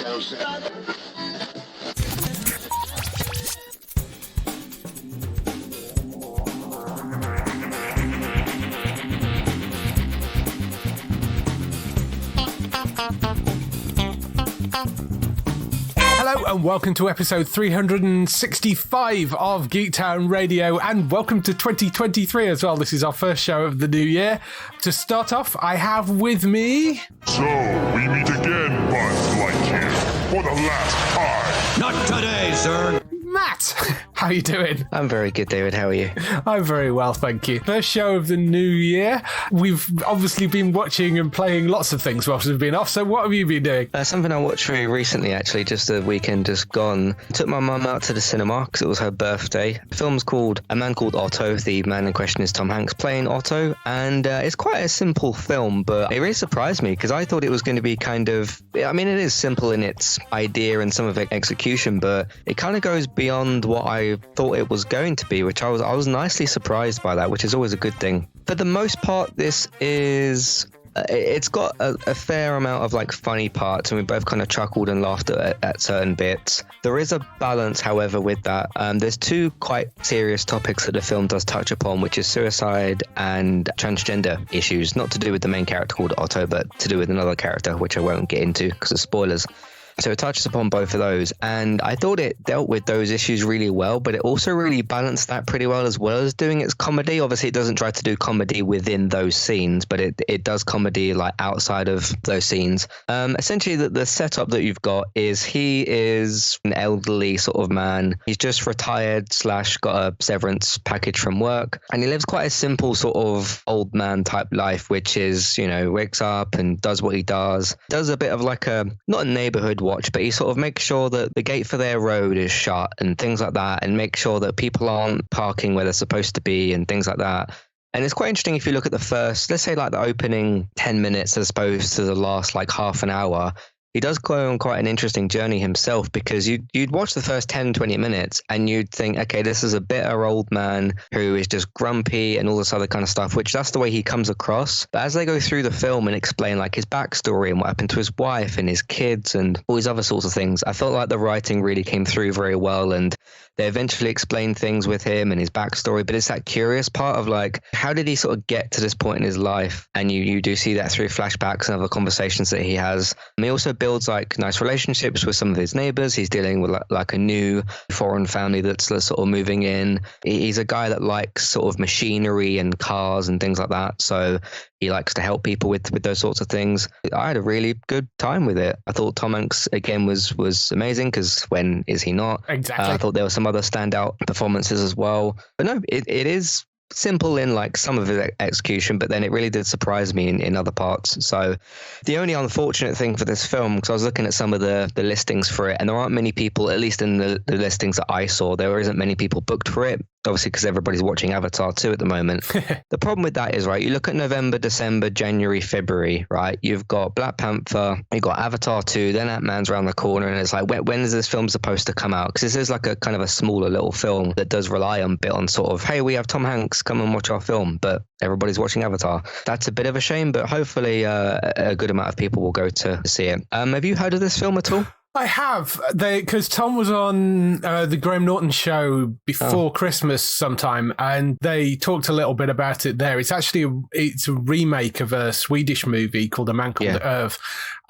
Hello and welcome to episode 365 of Geektown Radio, and welcome to 2023 as well. This is our first show of the new year. To start off, I have with me... So, we meet again, Buzz Lightyear, for the last time. Not today, sir. Matt, how you doing? I'm very good, David. How are you? I'm very well, thank you. First show of the new year. We've obviously been watching and playing lots of things whilst we've been off, so what have you been doing? Something I watched very recently, actually, just the weekend just gone. I took my mum out to the cinema because it was her birthday. The film's called A Man Called Otto. The man in question is Tom Hanks playing Otto, and it's quite a simple film, but it really surprised me because I thought it was going to be kind of... I mean, it is simple in its idea and some of its execution, but it kind of goes beyond what I thought it was going to be, which I was nicely surprised by that, which is always a good thing. For the most part, this is... it's got a fair amount of like funny parts, and we both kind of chuckled and laughed at certain bits. There is a balance, however, with that. There's two quite serious topics that the film does touch upon, which is suicide and transgender issues, not to do with the main character called Otto, but to do with another character, which I won't get into because of spoilers. So it touches upon both of those, and I thought it dealt with those issues really well, but it also really balanced that pretty well as doing its comedy. Obviously, it doesn't try to do comedy within those scenes, but it does comedy like outside of those scenes. Essentially, the setup that you've got is he is an elderly sort of man. He's just retired / got a severance package from work, and he lives quite a simple sort of old man type life, which is, you know, wakes up and does what he does a bit of like not a neighborhood watch, but he sort of makes sure that the gate for their road is shut and things like that, and make sure that people aren't parking where they're supposed to be and things like that. And it's quite interesting if you look at the first, let's say like the opening 10 minutes as opposed to the last like half an hour. He does go on quite an interesting journey himself, because you'd watch the first 10, 20 minutes and you'd think, okay, this is a bitter old man who is just grumpy and all this other kind of stuff, which that's the way he comes across. But as they go through the film and explain like his backstory and what happened to his wife and his kids and all these other sorts of things, I felt like the writing really came through very well, and they eventually explain things with him and his backstory. But it's that curious part of like, how did he sort of get to this point in his life? And you do see that through flashbacks and other conversations that he has. And he also builds like nice relationships with some of his neighbors. He's dealing with like a new foreign family that's sort of moving in. He's a guy that likes sort of machinery and cars and things like that. So he likes to help people with those sorts of things. I had a really good time with it. I thought Tom Hanks, again, was amazing, because when is he not? Exactly. I thought there were some other standout performances as well. But no, it is simple in like some of his execution, but then it really did surprise me in other parts. So the only unfortunate thing for this film, because I was looking at some of the listings for it, and there aren't many people, at least in the listings that I saw, there isn't many people booked for it. Obviously, because everybody's watching Avatar 2 at the moment. The problem with that is, right, you look at November, December, January, February, right? You've got Black Panther, you've got Avatar 2, then Ant-Man's around the corner, and it's like, when is this film supposed to come out? Because this is like a kind of a smaller little film that does rely a bit on sort of, hey, we have Tom Hanks, come and watch our film, but everybody's watching Avatar. That's a bit of a shame, but hopefully a good amount of people will go to see it. Have you heard of this film at all? I have, because Tom was on the Graham Norton show before Christmas sometime, and they talked a little bit about it there. It's actually it's a remake of a Swedish movie called A Man Called Otto,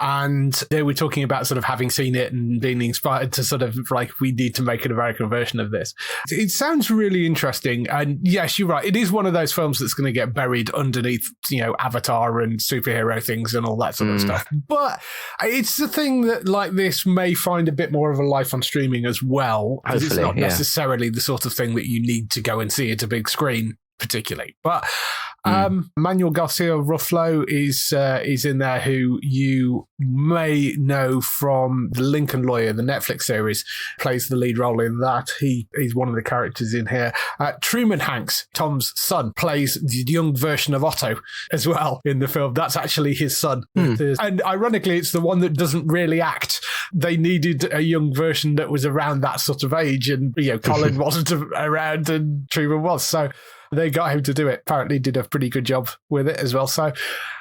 and they were talking about sort of having seen it and being inspired to sort of like, we need to make an American version of this. It sounds really interesting, and yes, you're right. It is one of those films that's going to get buried underneath, you know, Avatar and superhero things and all that sort of stuff. But it's the thing that like this may find a bit more of a life on streaming as well, because it's not necessarily the sort of thing that you need to go and see at a big screen particularly. But Manuel Garcia Ruffalo is in there, who you may know from The Lincoln Lawyer, the Netflix series, plays the lead role in that. He's one of the characters in here. Truman Hanks, Tom's son, plays the young version of Otto as well in the film. That's actually his son. And ironically, it's the one that doesn't really act. They needed a young version that was around that sort of age, and, you know, Colin wasn't around and Truman was. So they got him to do it. Apparently did a pretty good job with it as well. So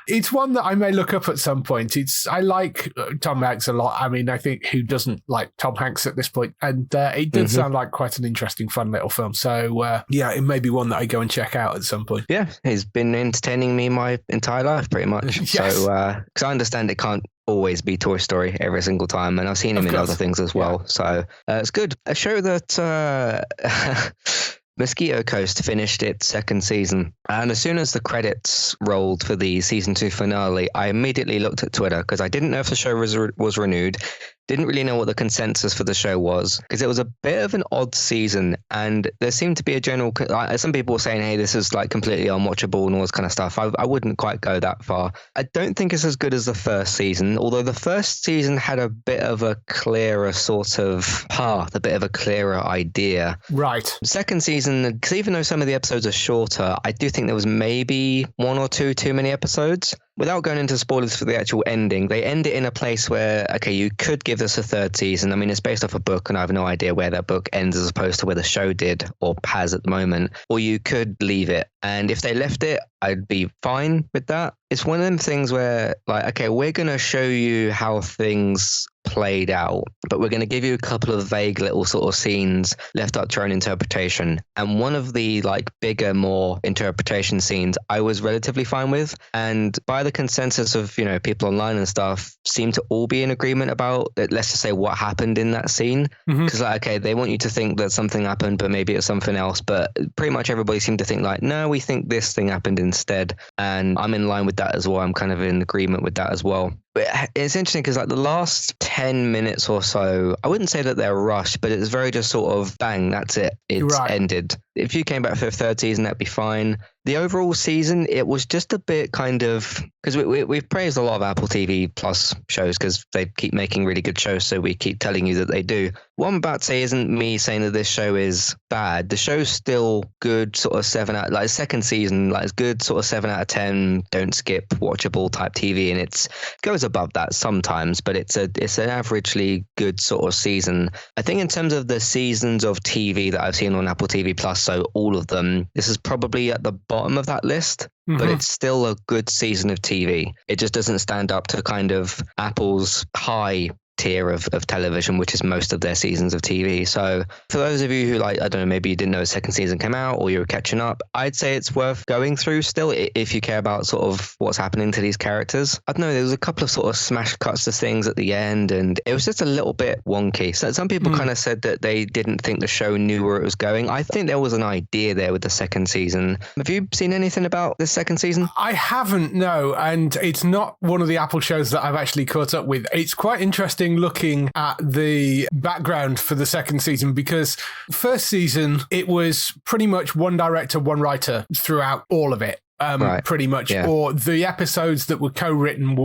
it's one that I may look up at some point. I like Tom Hanks a lot. I mean, I think who doesn't like Tom Hanks at this point? And it did sound like quite an interesting, fun little film. So yeah, it may be one that I go and check out at some point. Yeah, he's been entertaining me my entire life pretty much. Yes. So because I understand it can't always be Toy Story every single time, and I've seen him in other things as well. So it's good. A show that Mosquito Coast finished its second season, and as soon as the credits rolled for the season 2 finale, I immediately looked at Twitter because I didn't know if the show was renewed. Didn't really know what the consensus for the show was, because it was a bit of an odd season, and there seemed to be a general, some people were saying, hey, this is like completely unwatchable and all this kind of stuff. I wouldn't quite go that far. I don't think it's as good as the first season, although the first season had a bit of a clearer sort of path, a bit of a clearer idea. Right. Second season, because even though some of the episodes are shorter, I do think there was maybe one or two too many episodes. Without going into spoilers for the actual ending, they end it in a place where, okay, you could give this a third season. I mean, it's based off a book, and I have no idea where that book ends as opposed to where the show did or has at the moment. Or you could leave it. And if they left it, I'd be fine with that. It's one of them things where, like, okay, we're going to show you how things played out, but we're going to give you a couple of vague little sort of scenes left up to your own interpretation. And one of the like bigger, more interpretation scenes I was relatively fine with, and by the consensus of, you know, people online and stuff, seem to all be in agreement about it. Let's just say what happened in that scene, because like, okay, they want you to think that something happened, but maybe it's something else. But pretty much everybody seemed to think like, no, we think this thing happened instead, and I'm in line with that as well. I'm kind of in agreement with that as well. But it's interesting because like the last 10 minutes or so, I wouldn't say that they're rushed, but it's very just sort of bang, that's it. It's ended. If you came back for the third season, that'd be fine. The overall season, it was just a bit kind of, because we've praised a lot of Apple TV Plus shows because they keep making really good shows, so we keep telling you that they do. What I'm about to say isn't me saying that this show is bad. The show's still good, sort of 7 out, like second season, like it's good, sort of 7 out of 10, don't skip, watchable type TV, and it goes above that sometimes, but it's an averagely good sort of season. I think in terms of the seasons of TV that I've seen on Apple TV Plus, so all of them, this is probably at the bottom of that list, but it's still a good season of TV. It just doesn't stand up to kind of Apple's high tier of television, which is most of their seasons of TV. So for those of you who, like, I don't know, maybe you didn't know the second season came out or you were catching up, I'd say it's worth going through still if you care about sort of what's happening to these characters. I don't know, there was a couple of sort of smash cuts to things at the end, and it was just a little bit wonky. So some people kind of said that they didn't think the show knew where it was going. I think there was an idea there with the second season. Have you seen anything about this second season? I haven't, no, and it's not one of the Apple shows that I've actually caught up with. It's quite interesting looking at the background for the second season, because first season it was pretty much one director, one writer throughout all of it. Pretty much, or the episodes that were co-written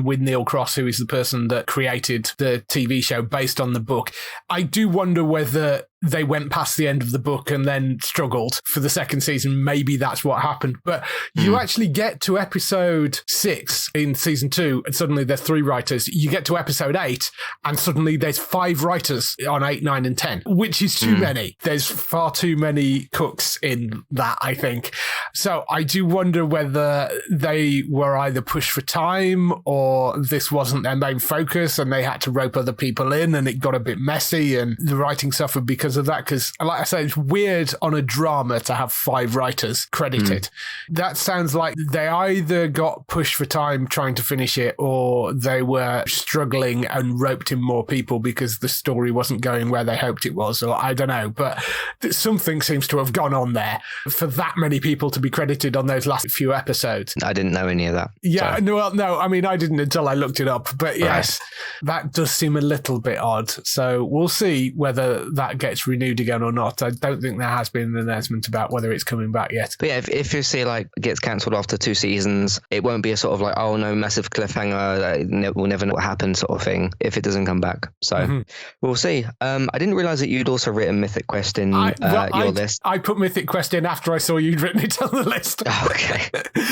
with Neil Cross, who is the person that created the TV show based on the book. I do wonder whether they went past the end of the book and then struggled for the second season. Maybe that's what happened. But you actually get to episode 6 in season 2, and suddenly there's 3 writers. You get to episode 8, and suddenly there's 5 writers on 8, 9, and 10, which is too many. There's far too many cooks in that, I think. So I do wonder whether they were either pushed for time or this wasn't their main focus and they had to rope other people in, and it got a bit messy and the writing suffered because of that. Because, like I say, it's weird on a drama to have 5 writers credited. That sounds like they either got pushed for time trying to finish it, or they were struggling and roped in more people because the story wasn't going where they hoped it was, or I don't know. But something seems to have gone on there for that many people to be credited on those last few episodes. I didn't know any of that. Yeah, so. No, I mean, I didn't until I looked it up. But yes, that does seem a little bit odd. So we'll see whether that gets renewed again or not. I don't think there has been an announcement about whether it's coming back yet. But yeah, if you see like it gets cancelled after 2 seasons, it won't be a sort of like, oh no, massive cliffhanger, we'll never know what happened sort of thing if it doesn't come back. So we'll see. I didn't realise that you'd also written Mythic Quest in your list. I put Mythic Quest in after I saw you'd written it on the list. Okay.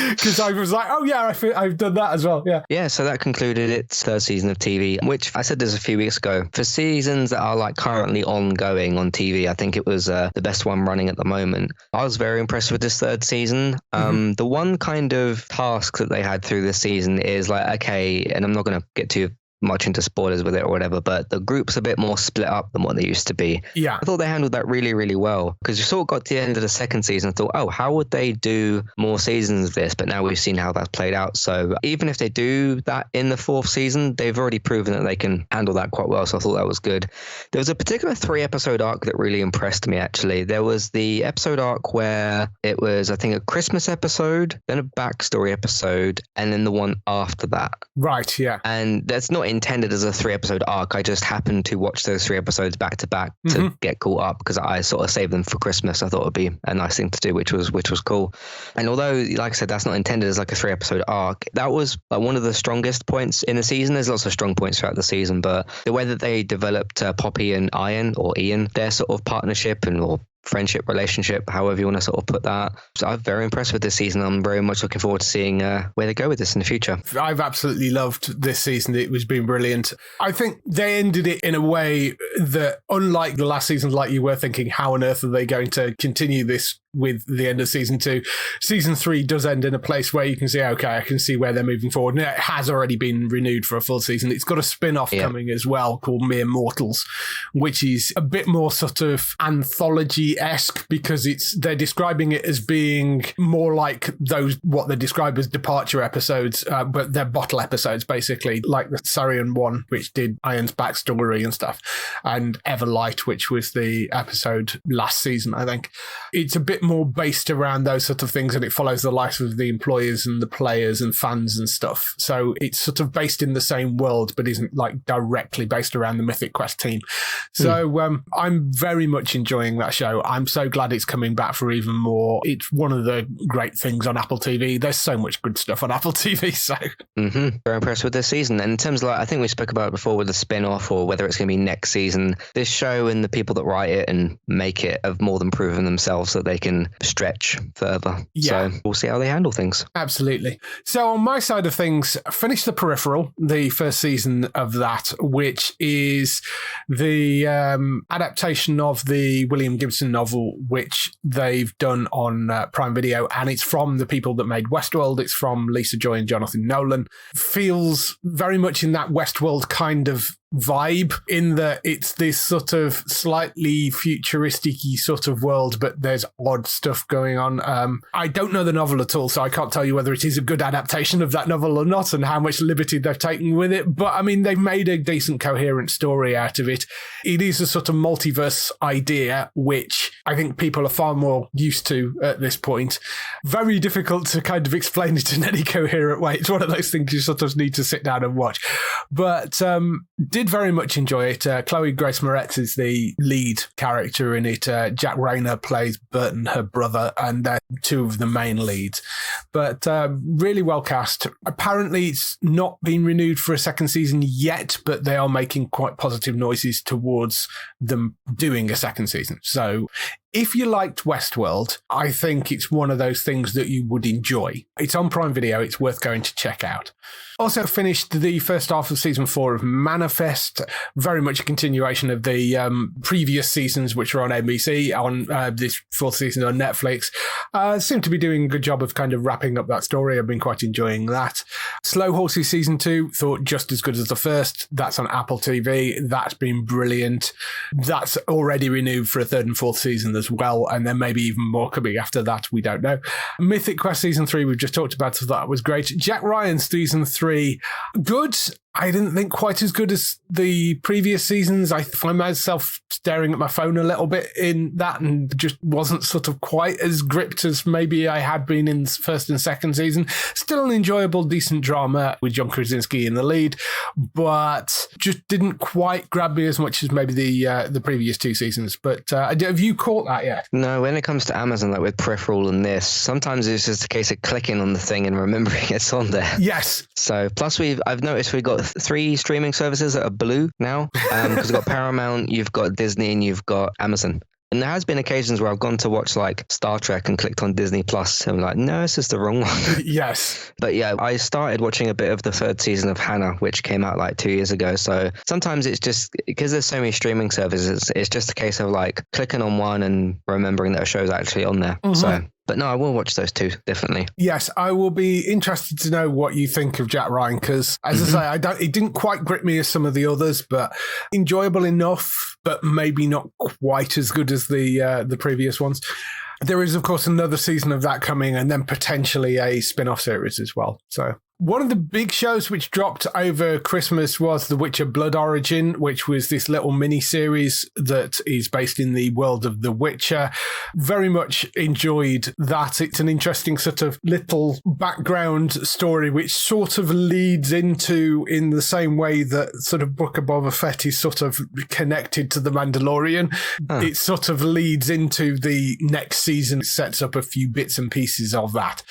Because I was like, oh yeah, I've done that as well. Yeah, so that concluded its third season of TV, which I said this a few weeks ago. For seasons that are like currently ongoing running on TV. I think it was the best one running at the moment. I was very impressed with this third season. The one kind of task that they had through this season is like, okay, and I'm not going to get too much into spoilers with it or whatever, but the group's a bit more split up than what they used to be. Yeah. I thought they handled that really, really well, because you sort of got to the end of the second season and thought, oh, how would they do more seasons of this? But now we've seen how that's played out. So even if they do that in the fourth season, they've already proven that they can handle that quite well. So I thought that was good. There was a particular 3-episode arc that really impressed me, actually. There was the episode arc where it was, I think, a Christmas episode, then a backstory episode, and then the one after that. Right, yeah. And that's not intended as a 3-episode arc. I just happened to watch those 3 episodes back to back to get caught up, because I sort of saved them for Christmas. I thought it would be a nice thing to do, which was cool. And although, like I said, that's not intended as like a 3-episode arc, that was like one of the strongest points in the season. There's lots of strong points throughout the season, but the way that they developed Poppy and Ian, their sort of partnership or friendship relationship, however you want to sort of put that. So I'm very impressed with this season. I'm very much looking forward to seeing where they go with this in the future. I've absolutely loved this season. It was been brilliant. I think they ended it in a way that, unlike the last season, like you were thinking, how on earth are they going to continue this with the end of season 2? Season 3 does end in a place where you can see, okay, I can see where they're moving forward. And it has already been renewed for a full season. It's got a spin-off coming as well called Mere Mortals, which is a bit more sort of anthology-esque, because they're describing it as being more like those, what they describe as departure episodes, but they're bottle episodes, basically, like the Sarian one, which did Iron's backstory and stuff, and Everlight, which was the episode last season, I think. It's a bit more based around those sort of things, and it follows the life of the employers and the players and fans and stuff. So it's sort of based in the same world, but isn't like directly based around the Mythic Quest team. So I'm very much enjoying that show. I'm so glad it's coming back for even more. It's one of the great things on Apple TV. There's so much good stuff on Apple TV. So very impressed with this season. And in terms of, like, I think we spoke about it before with the spin-off, or whether it's going to be next season, this show and the people that write it and make it have more than proven themselves that they can stretch further. Yeah. So we'll see how they handle things. Absolutely. So on my side of things, I finished The Peripheral, the first season of that, which is the adaptation of the William Gibson novel, which they've done on Prime Video, and it's from the people that made Westworld. It's from Lisa Joy and Jonathan Nolan. Feels very much in that Westworld kind of vibe, in that it's this sort of slightly futuristic-y sort of world, but there's odd stuff going on. I don't know the novel at all, so I can't tell you whether it is a good adaptation of that novel or not, and how much liberty they've taken with it. But I mean, they've made a decent, coherent story out of it. It is a sort of multiverse idea, which I think people are far more used to at this point. Very difficult to kind of explain it in any coherent way. It's one of those things you sort of need to sit down and watch. But did very much enjoy it. Chloe Grace Moretz is the lead character in it. Jack Rayner plays Burton, her brother, and they're two of the main leads. But really well cast. Apparently it's not been renewed for a second season yet, but they are making quite positive noises towards them doing a second season. So if you liked Westworld, I think it's one of those things that you would enjoy. It's on Prime Video. It's worth going to check out. Also finished the first half of season 4 of Manifest. Very much a continuation of the previous seasons, which are on NBC, on this fourth season on Netflix. Seem to be doing a good job of kind of wrapping up that story. I've been quite enjoying that. Slow Horses season 2, thought just as good as the first. That's on Apple TV. That's been brilliant. That's already renewed for a third and fourth season as well, and then maybe even more coming after that. We don't know. Mythic Quest season 3, we've just talked about, so that was great. Jack Ryan season 3, good. I didn't think quite as good as the previous seasons. I find myself staring at my phone a little bit in that, and just wasn't sort of quite as gripped as maybe I had been in first and second season. Still an enjoyable, decent drama with John Krasinski in the lead, but just didn't quite grab me as much as maybe the previous two seasons. But have you caught that yet? No, when it comes to Amazon, like with Peripheral and this, sometimes it's just a case of clicking on the thing and remembering it's on there. Yes. So plus I've noticed we've got 3 streaming services that are blue now, because you've got Paramount, you've got Disney, and you've got Amazon. And there has been occasions where I've gone to watch like Star Trek and clicked on Disney Plus and I'm like, no, this is the wrong one. Yes. But yeah, I started watching a bit of the third season of Hannah, which came out like 2 years ago. So sometimes it's just, because there's so many streaming services, it's just a case of like clicking on one and remembering that a show's actually on there. Mm-hmm. So, but no, I will watch those two, definitely. Yes, I will be interested to know what you think of Jack Ryan, because as I say, it didn't quite grip me as some of the others, but enjoyable enough, but maybe not quite as good as the previous ones. There is, of course, another season of that coming, and then potentially a spin-off series as well. So one of the big shows which dropped over Christmas was The Witcher Blood Origin, which was this little mini-series that is based in the world of The Witcher. Very much enjoyed that. It's an interesting sort of little background story which sort of leads into, in the same way that sort of Book of Boba Fett is sort of connected to The Mandalorian. It sort of leads into the next season, sets up a few bits and pieces of that.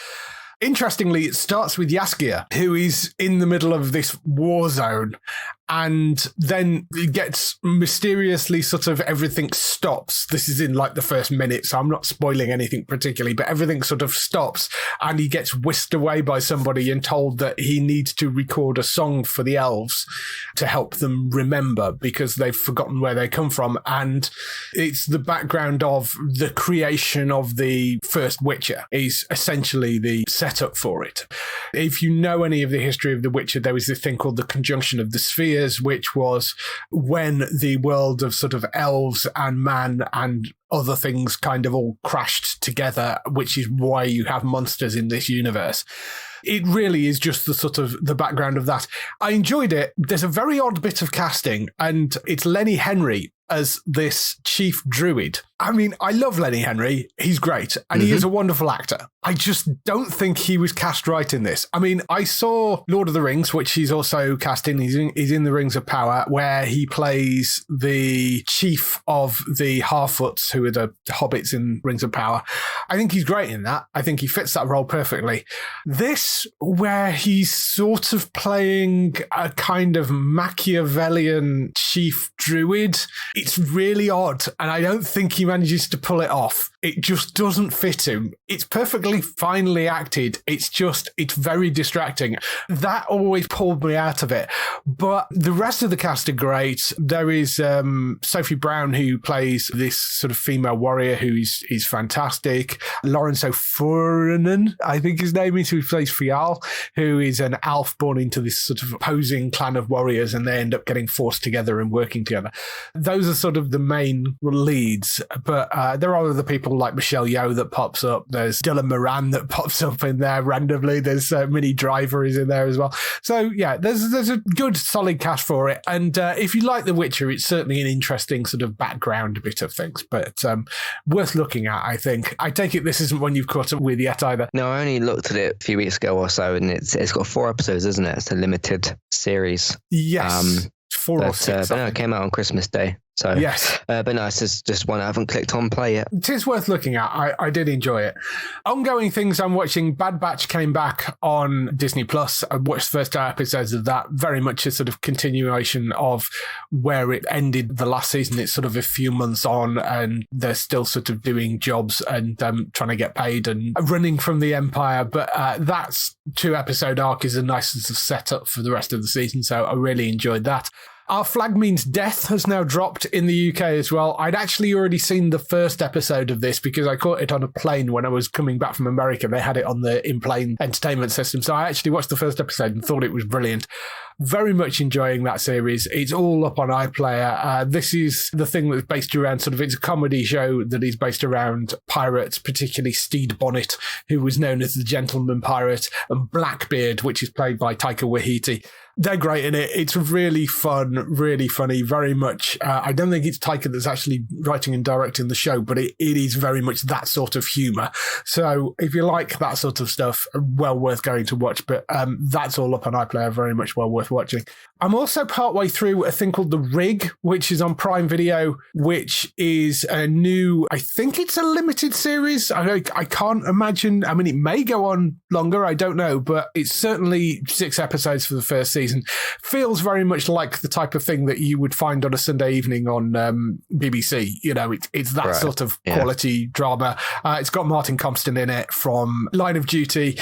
Interestingly, it starts with Jaskier, who is in the middle of this war zone, and then it gets mysteriously sort of everything stops. This is in like the first minute, so I'm not spoiling anything particularly, but everything sort of stops and he gets whisked away by somebody and told that he needs to record a song for the elves to help them remember because they've forgotten where they come from. And it's the background of the creation of the first Witcher is essentially the setup for it. If you know any of the history of The Witcher, there was this thing called the Conjunction of the Spheres, which was when the world of sort of elves and man and other things kind of all crashed together, which is why you have monsters in this universe. It really is just the sort of the background of that. I enjoyed it. There's a very odd bit of casting, and it's Lenny Henry as this chief druid. I mean, I love Lenny Henry. He's great. And he is a wonderful actor. I just don't think he was cast right in this. I mean, I saw Lord of the Rings, which he's also cast in. He's in the Rings of Power, where he plays the chief of the Harfoots, who are the hobbits in Rings of Power. I think he's great in that. I think he fits that role perfectly. This, where he's sort of playing a kind of Machiavellian chief druid, it's really odd. And I don't think he manages to pull it off. It just doesn't fit him. It's perfectly finely acted. It's very distracting. That always pulled me out of it. But the rest of the cast are great. There is Sophie Brown, who plays this sort of female warrior who is fantastic. Lawrence O'Furnan, I think his name is, who plays Fial, who is an elf born into this sort of opposing clan of warriors, and they end up getting forced together and working together. Those are sort of the main leads, but there are other people like Michelle Yeoh that pops up. There's Dylan Moran that pops up in there randomly. There's Minnie Driver is in there as well. So yeah, there's a good solid cast for it. And if you like The Witcher, it's certainly an interesting sort of background bit of things, but worth looking at, I think. I take it this isn't one you've caught up with yet either. No, I only looked at it a few weeks ago or so, and it's got 4 episodes, isn't it? It's a limited series. Yes. 4 or 6. But no, it came out on Christmas Day. So yes, but no, it's just one I haven't clicked on play yet. It is worth looking at. I did enjoy it. Ongoing things I'm watching. Bad Batch came back on Disney Plus. I watched the first 2 episodes of that. Very much a sort of continuation of where it ended the last season. It's sort of a few months on, and they're still sort of doing jobs and trying to get paid and running from the Empire. But that's 2-episode arc is a nice sort of setup for the rest of the season. So I really enjoyed that. Our Flag Means Death has now dropped in the UK as well. I'd actually already seen the first episode of this because I caught it on a plane when I was coming back from America. They had it on the in-plane entertainment system. So I actually watched the first episode and thought it was brilliant. Very much enjoying that series. It's all up on iPlayer. This is the thing that's based around sort of, it's a comedy show that is based around pirates, particularly Stede Bonnet, who was known as the Gentleman Pirate, and Blackbeard, which is played by Taika Waititi. They're great in it. It's really fun, really funny, very much. I don't think it's Taika that's actually writing and directing the show, but it is very much that sort of humour. So if you like that sort of stuff, well worth going to watch. But that's all up on iPlayer, very much well worth worth watching. I'm also partway through a thing called The Rig, which is on Prime Video, which is a new, I think it's a limited series. I can't imagine. I mean, it may go on longer. I don't know, but it's certainly 6 episodes for the first season. Feels very much like the type of thing that you would find on a Sunday evening on BBC. You know, it's that sort of quality drama. It's got Martin Compston in it from Line of Duty,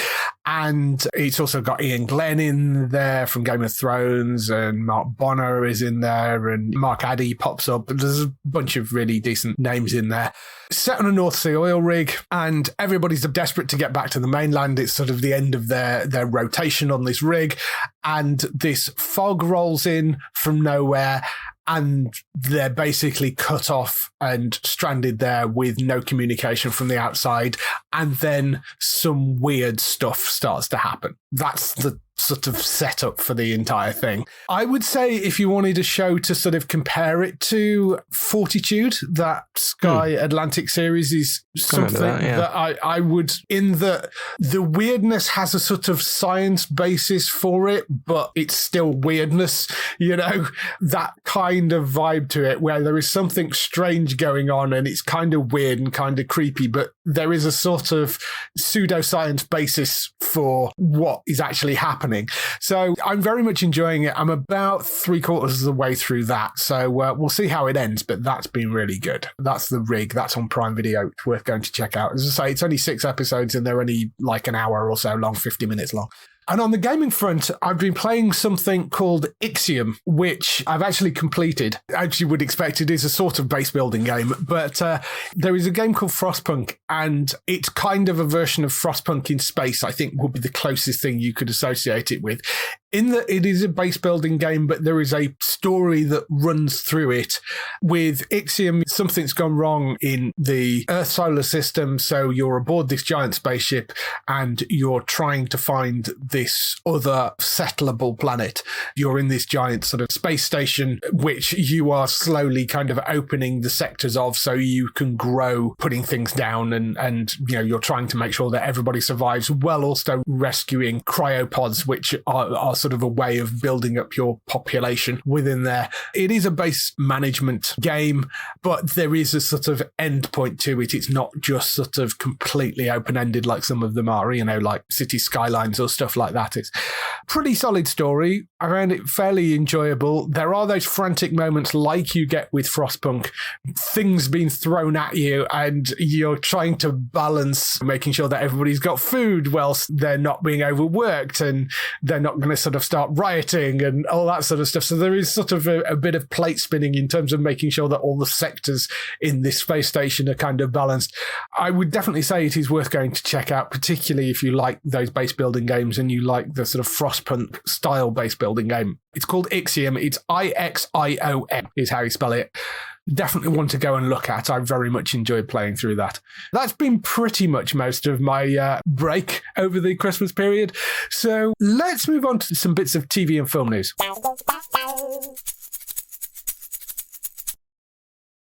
and it's also got Ian Glenn in there from Game of Thrones, and Mark Bonner is in there, and Mark Addy pops up. There's a bunch of really decent names in there. Set on a North Sea oil rig, and everybody's desperate to get back to the mainland. It's sort of the end of their rotation on this rig, and this fog rolls in from nowhere, and they're basically cut off and stranded there with no communication from the outside. And then some weird stuff starts to happen. That's the sort of setup for the entire thing. I would say if you wanted a show to sort of compare it to Fortitude, that Sky Atlantic series is something that I would, in that the weirdness has a sort of science basis for it, but it's still weirdness, you know, that kind of vibe to it where there is something strange going on and it's kind of weird and kind of creepy, but there is a sort of pseudoscience basis for what is actually happening. So I'm very much enjoying it. I'm about 3/4 of the way through that. So we'll see how it ends, but that's been really good. That's The Rig. That's on Prime Video. It's worth going to check out. As I say, it's only 6 episodes and they're only like an hour or so long, 50 minutes long. And on the gaming front, I've been playing something called IXIOM, which I've actually completed. As you would expect, it is a sort of base building game, but there is a game called Frostpunk, and it's kind of a version of Frostpunk in space, I think would be the closest thing you could associate it with. In that it is a base building game, but there is a story that runs through it. With IXIOM, something's gone wrong in the Earth solar system, so you're aboard this giant spaceship and you're trying to find this other settleable planet. You're in this giant sort of space station, which you are slowly kind of opening the sectors of so you can grow, putting things down, and you know, you're trying to make sure that everybody survives, while also rescuing cryopods, which are sort of a way of building up your population within there. It is a base management game, but there is a sort of end point to it. It's not just sort of completely open-ended like some of them are, you know, like City Skylines or stuff like that. It's pretty solid story. I found it fairly enjoyable. There are those frantic moments like you get with Frostpunk, things being thrown at you and you're trying to balance making sure that everybody's got food whilst they're not being overworked and they're not going to sort of start rioting and all that sort of stuff. So there is sort of a bit of plate spinning in terms of making sure that all the sectors in this space station are kind of balanced. I would definitely say it is worth going to check out, particularly if you like those base building games and you like the sort of Frostpunk style base building game. It's called IXIOM. It's IXIOM is how you spell it. Definitely want to go and look at. I very much enjoyed playing through that. That's been pretty much most of my break over the Christmas period. So let's move on to some bits of TV and film news.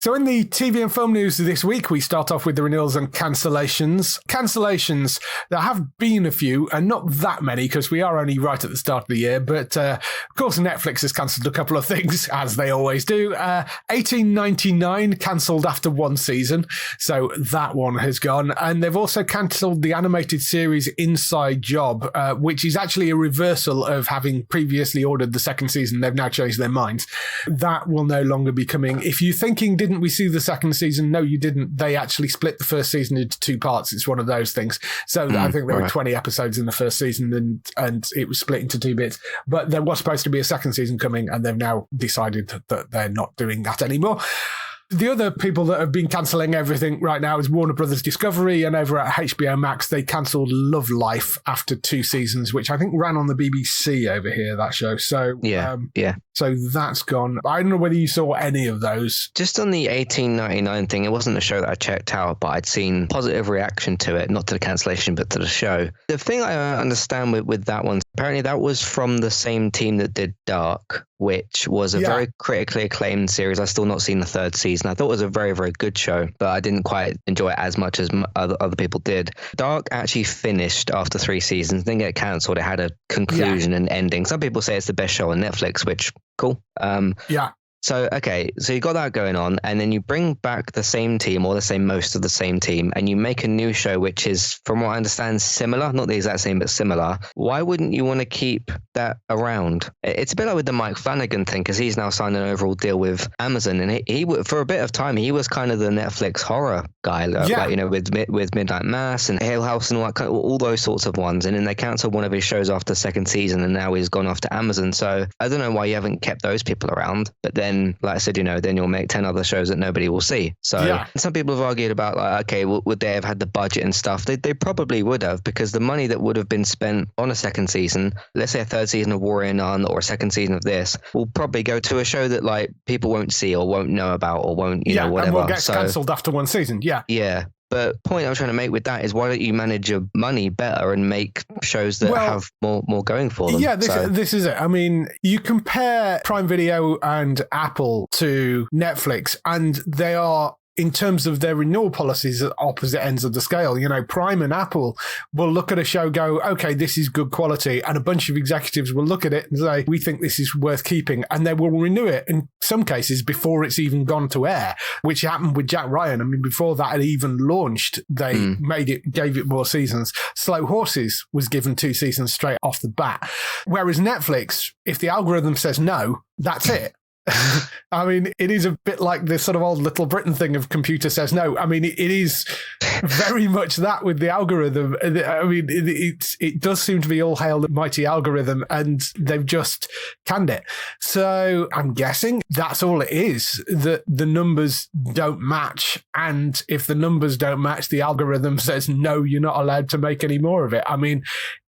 So in the TV and film news this week, we start off with the renewals and cancellations. Cancellations, there have been a few, and not that many, because we are only right at the start of the year. But, of course, Netflix has cancelled a couple of things, as they always do. 1899 cancelled after 1 season, so that one has gone. And they've also cancelled the animated series Inside Job, which is actually a reversal of having previously ordered the 2nd season. They've now changed their minds. That will no longer be coming. If you're thinking, didn't we see the 2nd season? No, you didn't. They actually split the 1st season into 2 parts. It's one of those things. So I think there were 20 episodes in the 1st season and it was split into 2 bits. But there was supposed to be a 2nd season coming and they've now decided that they're not doing that anymore. The other people that have been cancelling everything right now is Warner Brothers Discovery, and over at HBO Max, they cancelled Love Life after 2 seasons, which I think ran on the BBC over here, that show. So yeah. So that's gone. I don't know whether you saw any of those. Just on the 1899 thing, it wasn't a show that I checked out, but I'd seen positive reaction to it, not to the cancellation, but to the show. The thing I understand with that one, apparently that was from the same team that did Dark, which was a very critically acclaimed series. I've still not seen the third season. I thought it was a very, very good show, but I didn't quite enjoy it as much as other people did. Dark actually finished after 3 seasons, didn't get cancelled. It had a conclusion and ending. Some people say it's the best show on Netflix, which cool. So, okay, so you got that going on, and then you bring back the same team, or most of the same team, and you make a new show, which is, from what I understand, similar, not the exact same, but similar. Why wouldn't you want to keep that around? It's a bit like with the Mike Flanagan thing, because he's now signed an overall deal with Amazon, and he for a bit of time, he was kind of the Netflix horror guy, like, you know, with Midnight Mass and Hill House and all those sorts of ones, and then they cancelled one of his shows after the second season, and now he's gone off to Amazon. So I don't know why you haven't kept those people around, but then, like I said, you know, then you'll make 10 other shows that nobody will see. So some people have argued about, like, okay, would they have had the budget and stuff? They probably would have, because the money that would have been spent on a second season, let's say a third season of Warrior Nun or a second season of this, will probably go to a show that, like, people won't see or won't know about or won't, you know, whatever. And will get cancelled after one season. Yeah. But the point I'm trying to make with that is, why don't you manage your money better and make shows that have more going for them? Yeah, this is it. I mean, you compare Prime Video and Apple to Netflix, and they are, in terms of their renewal policies, at opposite ends of the scale. You know, Prime and Apple will look at a show, go, okay, this is good quality, and a bunch of executives will look at it and say, we think this is worth keeping, and they will renew it in some cases before it's even gone to air, which happened with Jack Ryan. I mean, before that had even launched, they gave it more seasons. Slow Horses was given 2 seasons straight off the bat. Whereas Netflix, if the algorithm says no, that's it. I mean, it is a bit like this sort of old Little Britain thing of computer says no. I mean, it is very much that with the algorithm. I mean, it does seem to be all hail the mighty algorithm, and they've just canned it. So I'm guessing that's all it is, that the numbers don't match. And if the numbers don't match, the algorithm says, no, you're not allowed to make any more of it. I mean,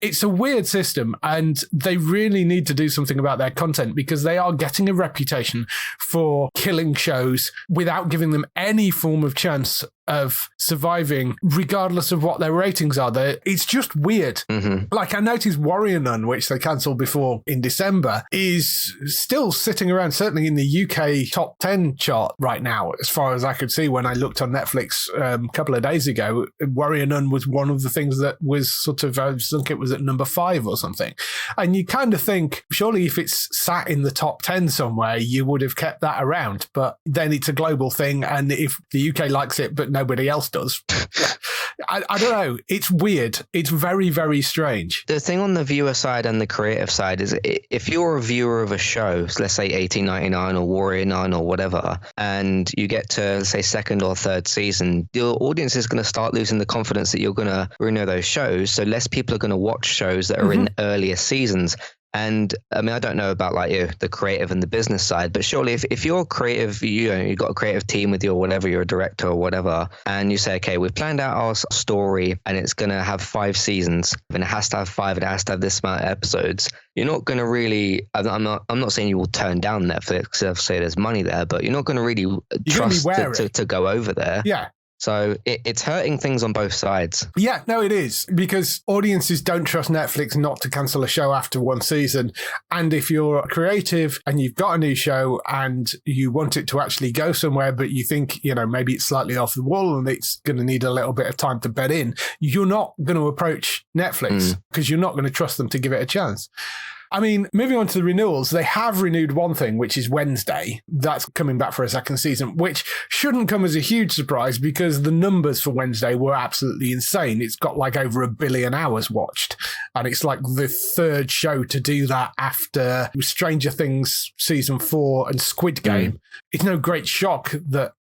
it's a weird system, and they really need to do something about their content, because they are getting a reputation for killing shows without giving them any form of chance of surviving, regardless of what their ratings are. It's just weird. Like, I noticed Warrior Nun, which they cancelled before in December, is still sitting around, certainly in the UK top 10 chart right now, as far as I could see when I looked on Netflix a couple of days ago. Warrior Nun was one of the things that was sort of, I think it was at number 5 or something. And you kind of think, surely if it's sat in the top 10 somewhere, you would have kept that around. But then it's a global thing, and if the UK likes it, but nobody else does. I don't know. It's weird. It's very, very strange. The thing on the viewer side and the creative side is, if you're a viewer of a show, so let's say 1899 or Warrior Nun or whatever, and you get to, say, second or third season, your audience is going to start losing the confidence that you're going to renew those shows. So less people are going to watch shows that are in earlier seasons. And I mean, I don't know about, like, you, the creative and the business side, but surely if you're creative, you've got a creative team with you or whatever, you're a director or whatever, and you say, okay, we've planned out our story and it's going to have 5 seasons and it has to have 5, it has to have this amount of episodes. You're not going to really, I'm not saying you will turn down Netflix if say there's money there, but you're not going to really trust to go over there. Yeah. So it's hurting things on both sides. Yeah, no, it is, because audiences don't trust Netflix not to cancel a show after one season. And if you're creative and you've got a new show and you want it to actually go somewhere, but you think, you know, maybe it's slightly off the wall and it's going to need a little bit of time to bed in, you're not going to approach Netflix because you're not going to trust them to give it a chance. I mean, moving on to the renewals, they have renewed one thing, which is Wednesday. That's coming back for a second season, which shouldn't come as a huge surprise because the numbers for Wednesday were absolutely insane. It's got like over 1 billion hours watched, and it's like the 3rd show to do that after Stranger Things Season 4 and Squid Game. It's no great shock that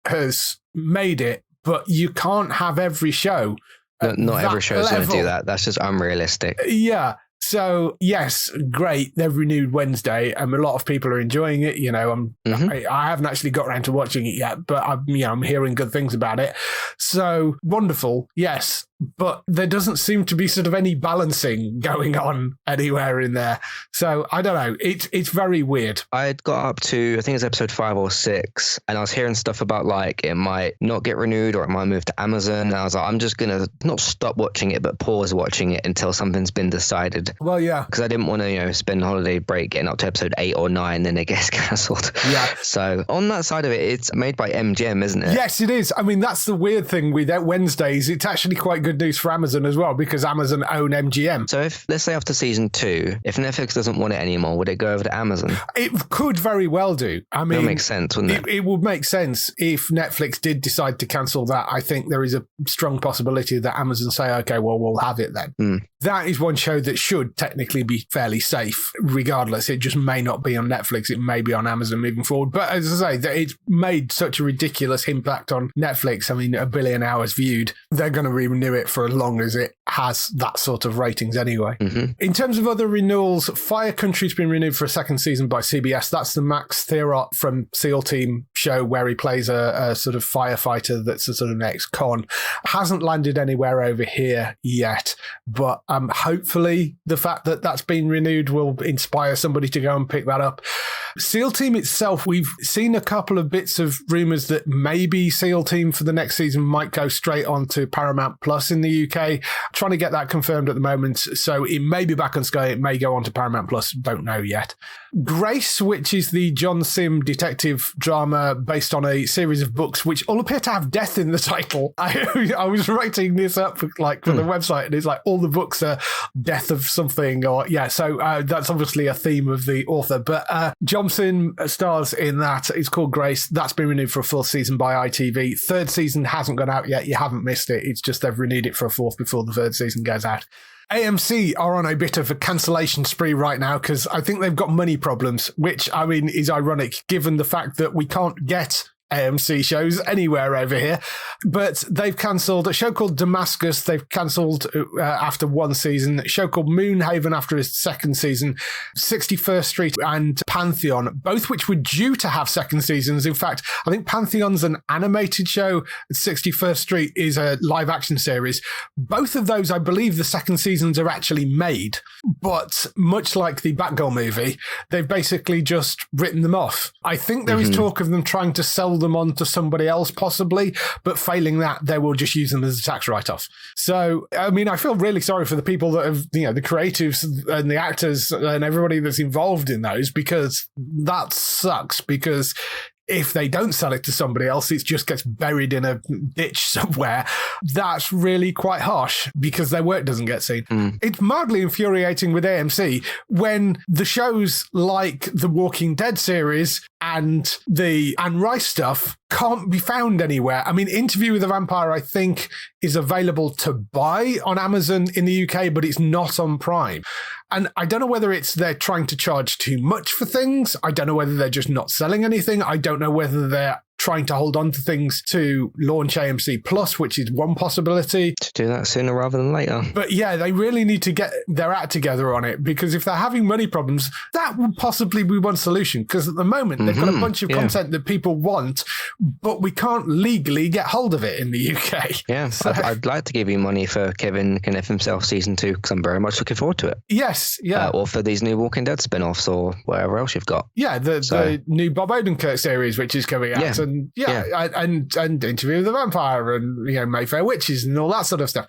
has made it, but you can't have every show. Not every show is going to do that. That's just unrealistic. Yeah. So, yes, great. They've renewed Wednesday, and a lot of people are enjoying it. You know, I haven't actually got around to watching it yet, but I'm hearing good things about it. So, wonderful. Yes. but there doesn't seem to be sort of any balancing going on anywhere in there. So I don't know. It's very weird. I got up to, I think it's episode 5 or 6, and I was hearing stuff about like it might not get renewed or it might move to Amazon. And I was like, I'm just going to not stop watching it, but pause watching it until something's been decided. Well, yeah. Because I didn't want to, spend a holiday break getting up to episode 8 or 9, then it gets cancelled. Yeah. So on that side of it, it's made by MGM, isn't it? Yes, it is. I mean, that's the weird thing with Wednesdays. It's actually quite good news for Amazon as well, because Amazon own MGM. So if, let's say after season 2, if Netflix doesn't want it anymore, would it go over to Amazon? It could very well do. I mean, that makes sense, wouldn't it? It would make sense if Netflix did decide to cancel that. I think there is a strong possibility that Amazon say, okay, well, we'll have it then. That is one show that should technically be fairly safe, regardless. It just may not be on Netflix. It may be on Amazon moving forward. But as I say, it's made such a ridiculous impact on Netflix. I mean, 1 billion hours viewed. They're going to renew it for as long as it has that sort of ratings anyway. In terms of other renewals, Fire Country's been renewed for a second season by CBS. That's the Max Theorot from SEAL Team show where he plays a sort of firefighter that's a sort of ex-con. Hasn't landed anywhere over here yet, but hopefully the fact that that's been renewed will inspire somebody to go and pick that up. SEAL Team itself, we've seen a couple of bits of rumours that maybe SEAL Team for the next season might go straight on to Paramount Plus in the UK. Trying to get that confirmed at the moment, so it may be back on Sky, it may go on to Paramount Plus, don't know yet. Grace, which is the John Sim detective drama based on a series of books which all appear to have death in the title. I was writing this up for the website, and it's like all the books are death of something, or so that's obviously a theme of the author. But John Sim stars in that. It's called Grace. That's been renewed for a 4th season by ITV. 3rd season hasn't gone out yet. You haven't missed it. It's just they've renewed it for a 4th before the 3rd season goes out. AMC are on a bit of a cancellation spree right now because I think they've got money problems, which, I mean, is ironic given the fact that we can't get AMC shows anywhere over here. But they've cancelled a show called Damascus. They've cancelled after 1 season. A show called Moonhaven after his 2nd season. 61st Street and Pantheon, both which were due to have 2nd seasons. In fact, I think Pantheon's an animated show. 61st Street is a live action series. Both of those, I believe the 2nd seasons are actually made. But much like the Batgirl movie, they've basically just written them off. I think there is talk of them trying to sell them on to somebody else possibly, but failing that, they will just use them as a tax write-off. So, I mean, I feel really sorry for the people that have, the creatives and the actors and everybody that's involved in those, because that sucks, because if they don't sell it to somebody else, it just gets buried in a ditch somewhere. That's really quite harsh because their work doesn't get seen. It's mildly infuriating with AMC when the shows like the Walking Dead series and the Anne Rice stuff can't be found anywhere. I mean, Interview with the Vampire, I think, is available to buy on Amazon in the UK, but it's not on Prime. And I don't know whether it's they're trying to charge too much for things. I don't know whether they're just not selling anything. I don't know whether they're trying to hold on to things to launch AMC Plus, which is one possibility. To do that sooner rather than later. But yeah, they really need to get their act together on it, because if they're having money problems, that would possibly be one solution. Because at the moment, they've got a bunch of content that people want, but we can't legally get hold of it in the UK. Yeah, so I'd like to give you money for Kevin Kniff himself season 2, because I'm very much looking forward to it. Yes, yeah. Or for these new Walking Dead spin-offs or whatever else you've got. Yeah, the new Bob Odenkirk series, which is coming out. Yeah. And Interview with the Vampire and Mayfair Witches and all that sort of stuff.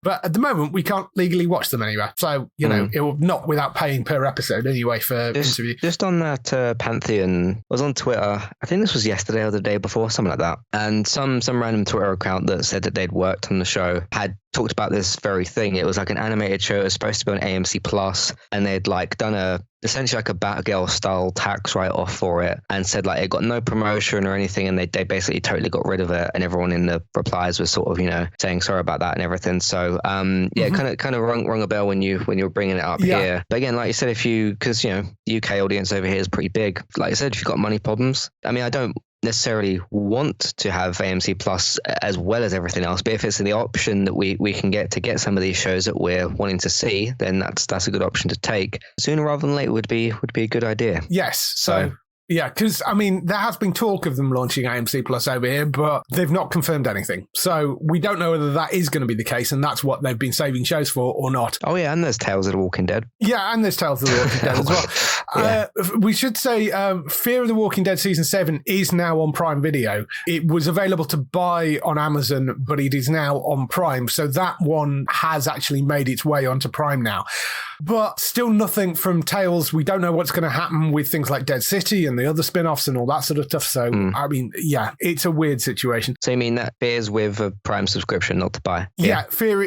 But at the moment, we can't legally watch them anywhere. So, it will not without paying per episode anyway for Interview. Just on that Pantheon, I was on Twitter, I think this was yesterday or the day before, something like that. And some random Twitter account that said that they'd worked on the show had talked about this very thing. It was like an animated show. It was supposed to be on AMC Plus, and they'd done essentially a Batgirl style tax write-off for it, and said it got no promotion or anything, and they basically totally got rid of it, and everyone in the replies was sort of saying sorry about that and everything. So kind of rung a bell when you were bringing it up here. But again, like you said, because the UK audience over here is pretty big, like I said, if you've got money problems, I mean, I don't necessarily want to have AMC Plus as well as everything else, but if it's the option that we can get some of these shows that we're wanting to see, then that's a good option to take. Sooner rather than later would be a good idea. Yes. So Yeah, because, I mean, there has been talk of them launching AMC Plus over here, but they've not confirmed anything. So we don't know whether that is going to be the case, and that's what they've been saving shows for or not. Oh, yeah, and there's Tales of the Walking Dead. Yeah, and there's Tales of the Walking Dead as well. Yeah. We should say Fear of the Walking Dead Season 7 is now on Prime Video. It was available to buy on Amazon, but it is now on Prime. So that one has actually made its way onto Prime now. But still nothing from Tales. We don't know what's going to happen with things like Dead City and the other spin-offs and all that sort of stuff. So, I mean, yeah, it's a weird situation. So you mean that Fear's with a Prime subscription, not to buy? Yeah, Fear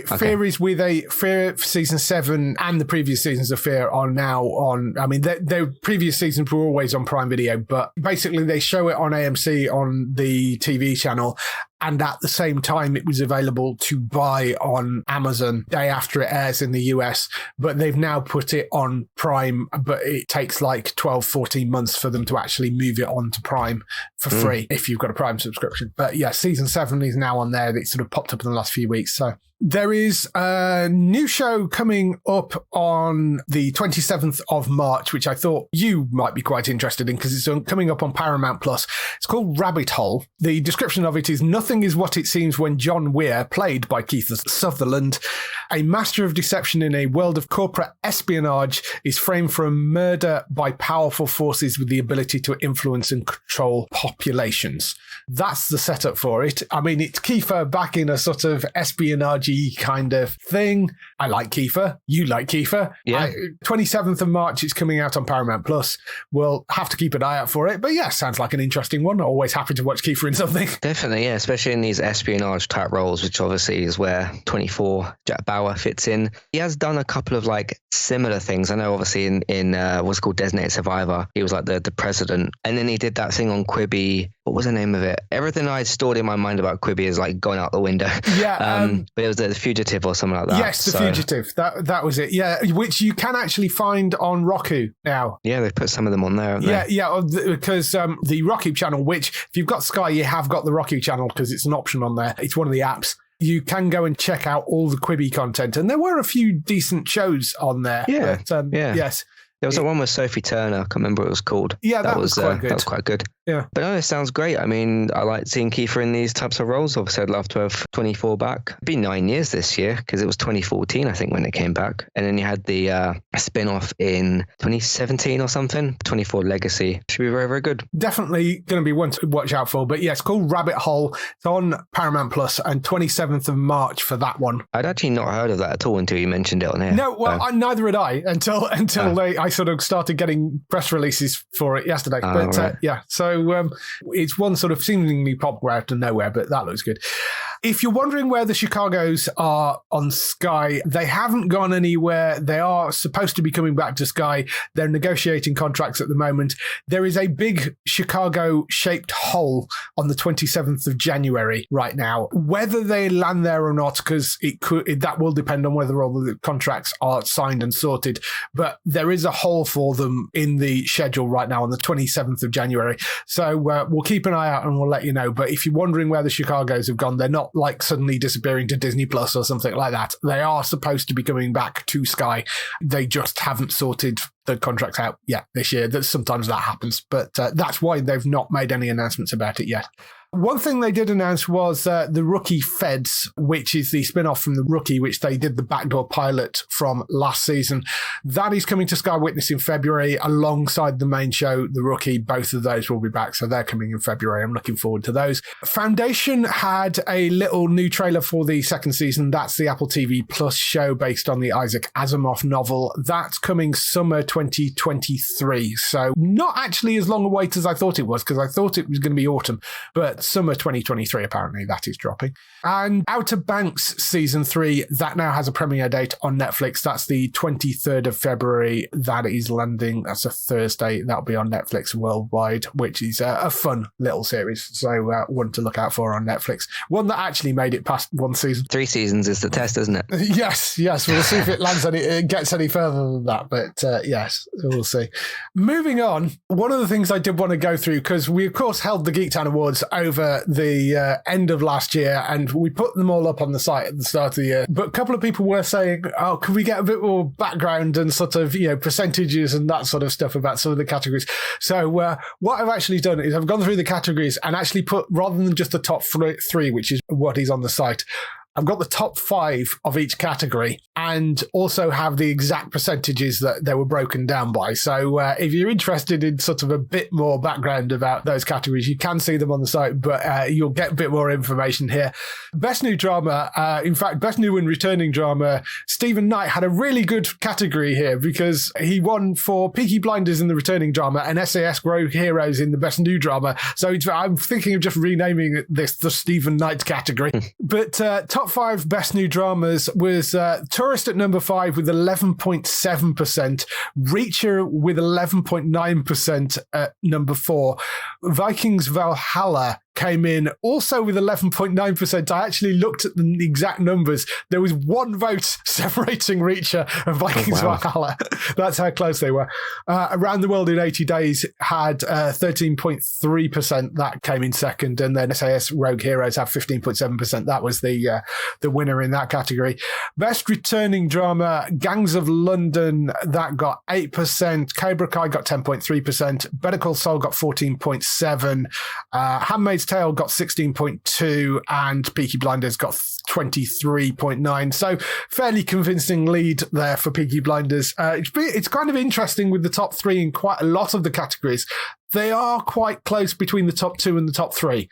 is with Fear Season 7 and the previous seasons of Fear are now on, I mean, their previous seasons were always on Prime Video, but basically they show it on AMC on the TV channel. And at the same time, it was available to buy on Amazon day after it airs in the US. But they've now put it on Prime, but it takes like 12, 14 months for them to actually move it onto Prime for free if you've got a Prime subscription. But yeah, Season 7 is now on there. It sort of popped up in the last few weeks. So there is a new show coming up on the 27th of March, which I thought you might be quite interested in because it's coming up on Paramount Plus. It's called Rabbit Hole. The description of it is: nothing is what it seems when John Weir, played by Keith Sutherland, a master of deception in a world of corporate espionage, is framed for a murder by powerful forces with the ability to influence and control populations. That's the setup for it. I mean, it's Kiefer back in a sort of espionage-y kind of thing. I like Kiefer. You like Kiefer. Yeah. 27th of March, it's coming out on Paramount Plus. We'll have to keep an eye out for it. But yeah, sounds like an interesting one. Always happy to watch Kiefer in something. Definitely, yeah, especially in these espionage type roles, which obviously is where 24 Jack Bauer fits in. He has done a couple of like similar things. I know obviously in what's called Designated Survivor, he was like the president. And then he did that thing on Quibi. What was the name of it? Everything I stored in my mind about Quibi is like going out the window. Yeah. But it was The Fugitive or something like that. Yes, The Fugitive. That was it. Yeah, which you can actually find on Roku now. Yeah, they've put some of them on there, haven't they? Yeah, because the Roku channel, which if you've got Sky, you have got the Roku channel because it's an option on there. It's one of the apps. You can go and check out all the Quibi content. And there were a few decent shows on there. Yeah. But, yes. There was one with Sophie Turner. I can't remember what it was called. Yeah, that was quite good. That was quite good. Yeah. But no, it sounds great. I mean, I like seeing Kiefer in these types of roles. Obviously, I'd love to have 24 back. It'd be 9 years this year because it was 2014, I think, when it came back. And then you had the spin-off in 2017 or something, 24 Legacy. Should be very, very good. Definitely going to be one to watch out for. But yeah, it's called Rabbit Hole. It's on Paramount Plus and 27th of March for that one. I'd actually not heard of that at all until you mentioned it on here. No, well, neither had I until I sort of started getting press releases for it yesterday. But right. yeah, so it's one sort of seemingly popped out of nowhere, but that looks good. If you're wondering where the Chicagos are on Sky, they haven't gone anywhere. They are supposed to be coming back to Sky. They're negotiating contracts at the moment. There is a big Chicago-shaped hole on the 27th of January right now. Whether they land there or not, because that will depend on whether all the contracts are signed and sorted. But there is a hole for them in the schedule right now on the 27th of January. So we'll keep an eye out and we'll let you know. But if you're wondering where the Chicagos have gone, they're not like suddenly disappearing to Disney Plus or something like that. They are supposed to be coming back to Sky. They just haven't sorted the contracts out yet this year. Sometimes that happens, but that's why they've not made any announcements about it yet. One thing they did announce was The Rookie Feds, which is the spin-off from The Rookie, which they did the backdoor pilot from last season. That is coming to Sky Witness in February alongside the main show, The Rookie. Both of those will be back, so they're coming in February. I'm looking forward to those. Foundation had a little new trailer for the second season. That's the Apple TV Plus show based on the Isaac Asimov novel. That's coming summer 2023, so not actually as long a wait as I thought it was, because I thought it was going to be autumn, but summer 2023, apparently, that is dropping. And Outer Banks Season 3, that now has a premiere date on Netflix. That's the 23rd of February. That is landing. That's a Thursday. That'll be on Netflix worldwide, which is a fun little series. So one to look out for on Netflix. One that actually made it past one season. 3 seasons is the test, isn't it? Yes. We'll see if it lands it gets any further than that. But yeah, Yes, we'll see. Moving on, one of the things I did want to go through, because we, of course, held the Geektown Awards over the end of last year, and we put them all up on the site at the start of the year. But a couple of people were saying, oh, can we get a bit more background and sort of, percentages and that sort of stuff about some of the categories? So what I've actually done is I've gone through the categories and actually put, rather than just the top three, which is what is on the site, I've got the top 5 of each category and also have the exact percentages that they were broken down by. So if you're interested in sort of a bit more background about those categories, you can see them on the site, but you'll get a bit more information here. Best New Drama, in fact, Best New and Returning Drama, Stephen Knight had a really good category here because he won for Peaky Blinders in the Returning Drama and SAS Rogue Heroes in the Best New Drama. So I'm thinking of just renaming this the Stephen Knight category. But top 5 Best New Dramas was Tourist at number 5 with 11.7%, Reacher with 11.9% at number 4, Vikings Valhalla came in also with 11.9%. I actually looked at the exact numbers. There was one vote separating Reacher and Vikings Valhalla. That's how close they were. Around the World in 80 Days had 13.3%. That came in second. And then SAS Rogue Heroes had 15.7%. That was the winner in that category. Best Returning Drama, Gangs of London, that got 8%. Cobra Kai got 10.3%. Better Call Saul got 14.7%. Handmaid's Tale got 16.2%, and Peaky Blinders got 23.9%. So fairly convincing lead there for Peaky Blinders. It's kind of interesting with the top 3 in quite a lot of the categories. They are quite close between the top 2 and the top 3.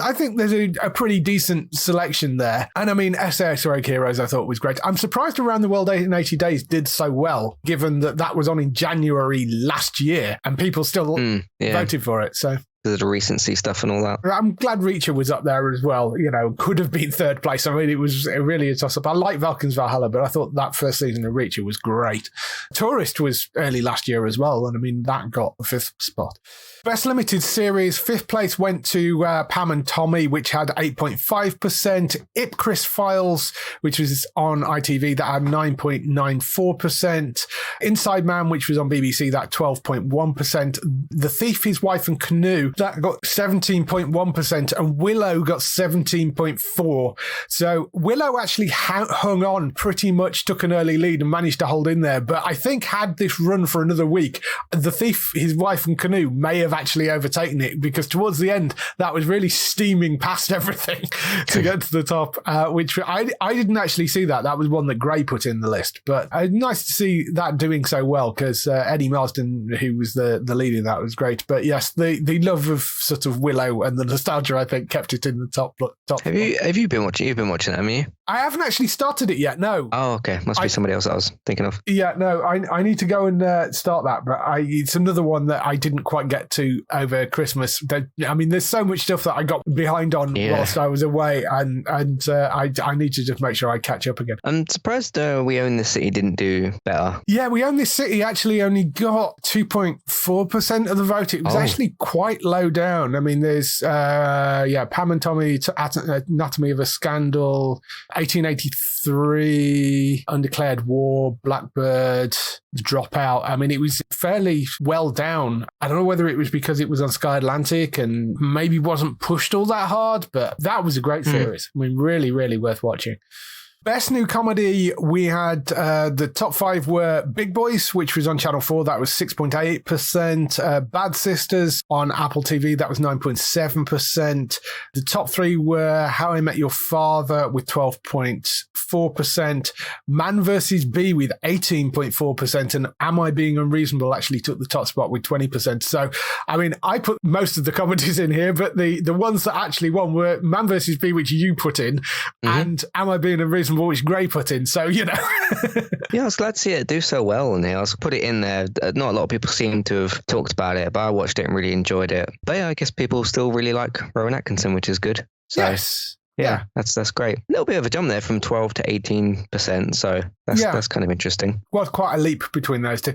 I think there's a pretty decent selection there. And I mean, SAS Rogue Heroes I thought was great. I'm surprised Around the World in 80 Days did so well, given that was on in January last year and people still voted for it. So the recency stuff and all that. I'm glad Reacher was up there as well. Could have been third place. I mean, it was really a toss-up. I like Vikings Valhalla, but I thought that first season of Reacher was great. Tourist was early last year as well, and I mean, that got the 5th spot. Best Limited Series, 5th place went to Pam and Tommy, which had 8.5%. Ipcris Files, which was on ITV, that had 9.94%. Inside Man, which was on BBC, that 12.1%. The Thief, His Wife and Canoe, that got 17.1%, and Willow got 17.4%. So Willow actually hung on, pretty much took an early lead and managed to hold in there. But I think had this run for another week, The Thief, His Wife and Canoe may have actually overtaken it, because towards the end, that was really steaming past everything to get to the top, which I didn't actually see that. That was one that Gray put in the list. But nice to see that doing so well, because Eddie Marsden, who was the lead in that, was great. But yes, the love of sort of Willow and the nostalgia, I think, kept it in the top. Have you been watching? You've been watching it, haven't you? I haven't actually started it yet. No. Oh, okay. Must be somebody else I was thinking of. Yeah, no. I need to go and start that, but it's another one that I didn't quite get to over Christmas. I mean, there's so much stuff that I got behind on whilst I was away, and I need to just make sure I catch up again. I'm surprised We Own This City didn't do better. Yeah, We Own This City actually only got 2.4% of the vote. It was actually quite low down. I mean, there's Pam and Tommy, Anatomy of a Scandal, 1883, Undeclared War, Blackbird, Dropout. I mean, it was fairly well down. I don't know whether it was because it was on Sky Atlantic and maybe wasn't pushed all that hard, but that was a great series. I mean, really, really worth watching. Best New Comedy, we had the top 5 were Big Boys, which was on Channel 4. That was 6.8%. Bad Sisters on Apple TV. That was 9.7%. The top 3 were How I Met Your Father with 12.4%. Man vs. Bee with 18.4%. And Am I Being Unreasonable actually took the top spot with 20%. So, I mean, I put most of the comedies in here, but the ones that actually won were Man vs. Bee, which you put in, and Am I Being Unreasonable, which Gray put in. So, Yeah, I was glad to see it do so well in here. I was put it in there. Not a lot of people seem to have talked about it, but I watched it and really enjoyed it. But yeah, I guess people still really like Rowan Atkinson, which is good. So. Yes. Yeah, that's great. A little bit of a jump there from 12 to 18%. So that's kind of interesting. Was quite a leap between those two.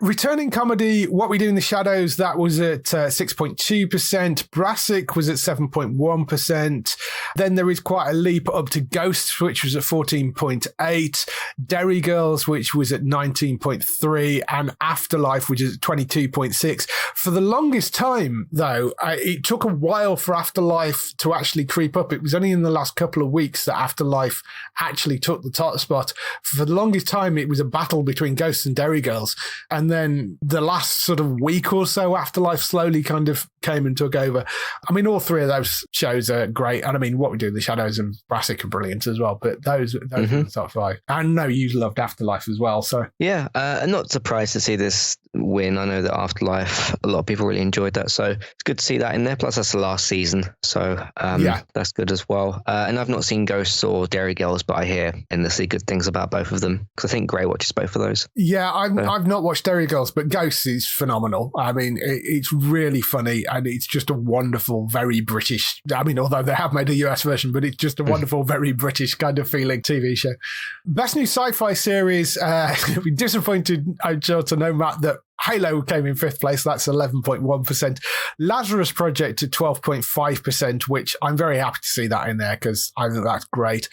Returning comedy, What We Do in the Shadows, that was at 6.2%. Brassic was at 7.1%. Then there is quite a leap up to Ghosts, which was at 14.8%. Derry Girls, which was at 19.3%. And Afterlife, which is at 22.6%. For the longest time, though, it took a while for Afterlife to actually creep up. It was only in the last couple of weeks that Afterlife actually took the top spot. For the longest time, it was a battle between Ghosts and Derry Girls. And then the last sort of week or so, Afterlife slowly kind of came and took over. I mean, all three of those shows are great. And I mean, What We Do in the Shadows and Brassic are brilliant as well. But those are the top five. I know you loved Afterlife as well. So yeah, I'm not surprised to see this win. I know that Afterlife, a lot of people really enjoyed that. So it's good to see that in there. Plus, that's the last season. So that's good as well. And I've not seen Ghosts or Derry Girls, but I hear endlessly good things about both of them because I think Gray watches both of those. Yeah, I've not watched Derry Girls, but Ghosts is phenomenal. I mean, it's really funny and it's just a wonderful, very British. I mean, although they have made a US version, but it's just a wonderful, very British kind of feeling TV show. Best new sci-fi series. Disappointed, I'm sure to know, Matt, that Halo came in fifth place. That's 11.1%. Lazarus Project at 12.5%, which I'm very happy to see that in there because I think that's great.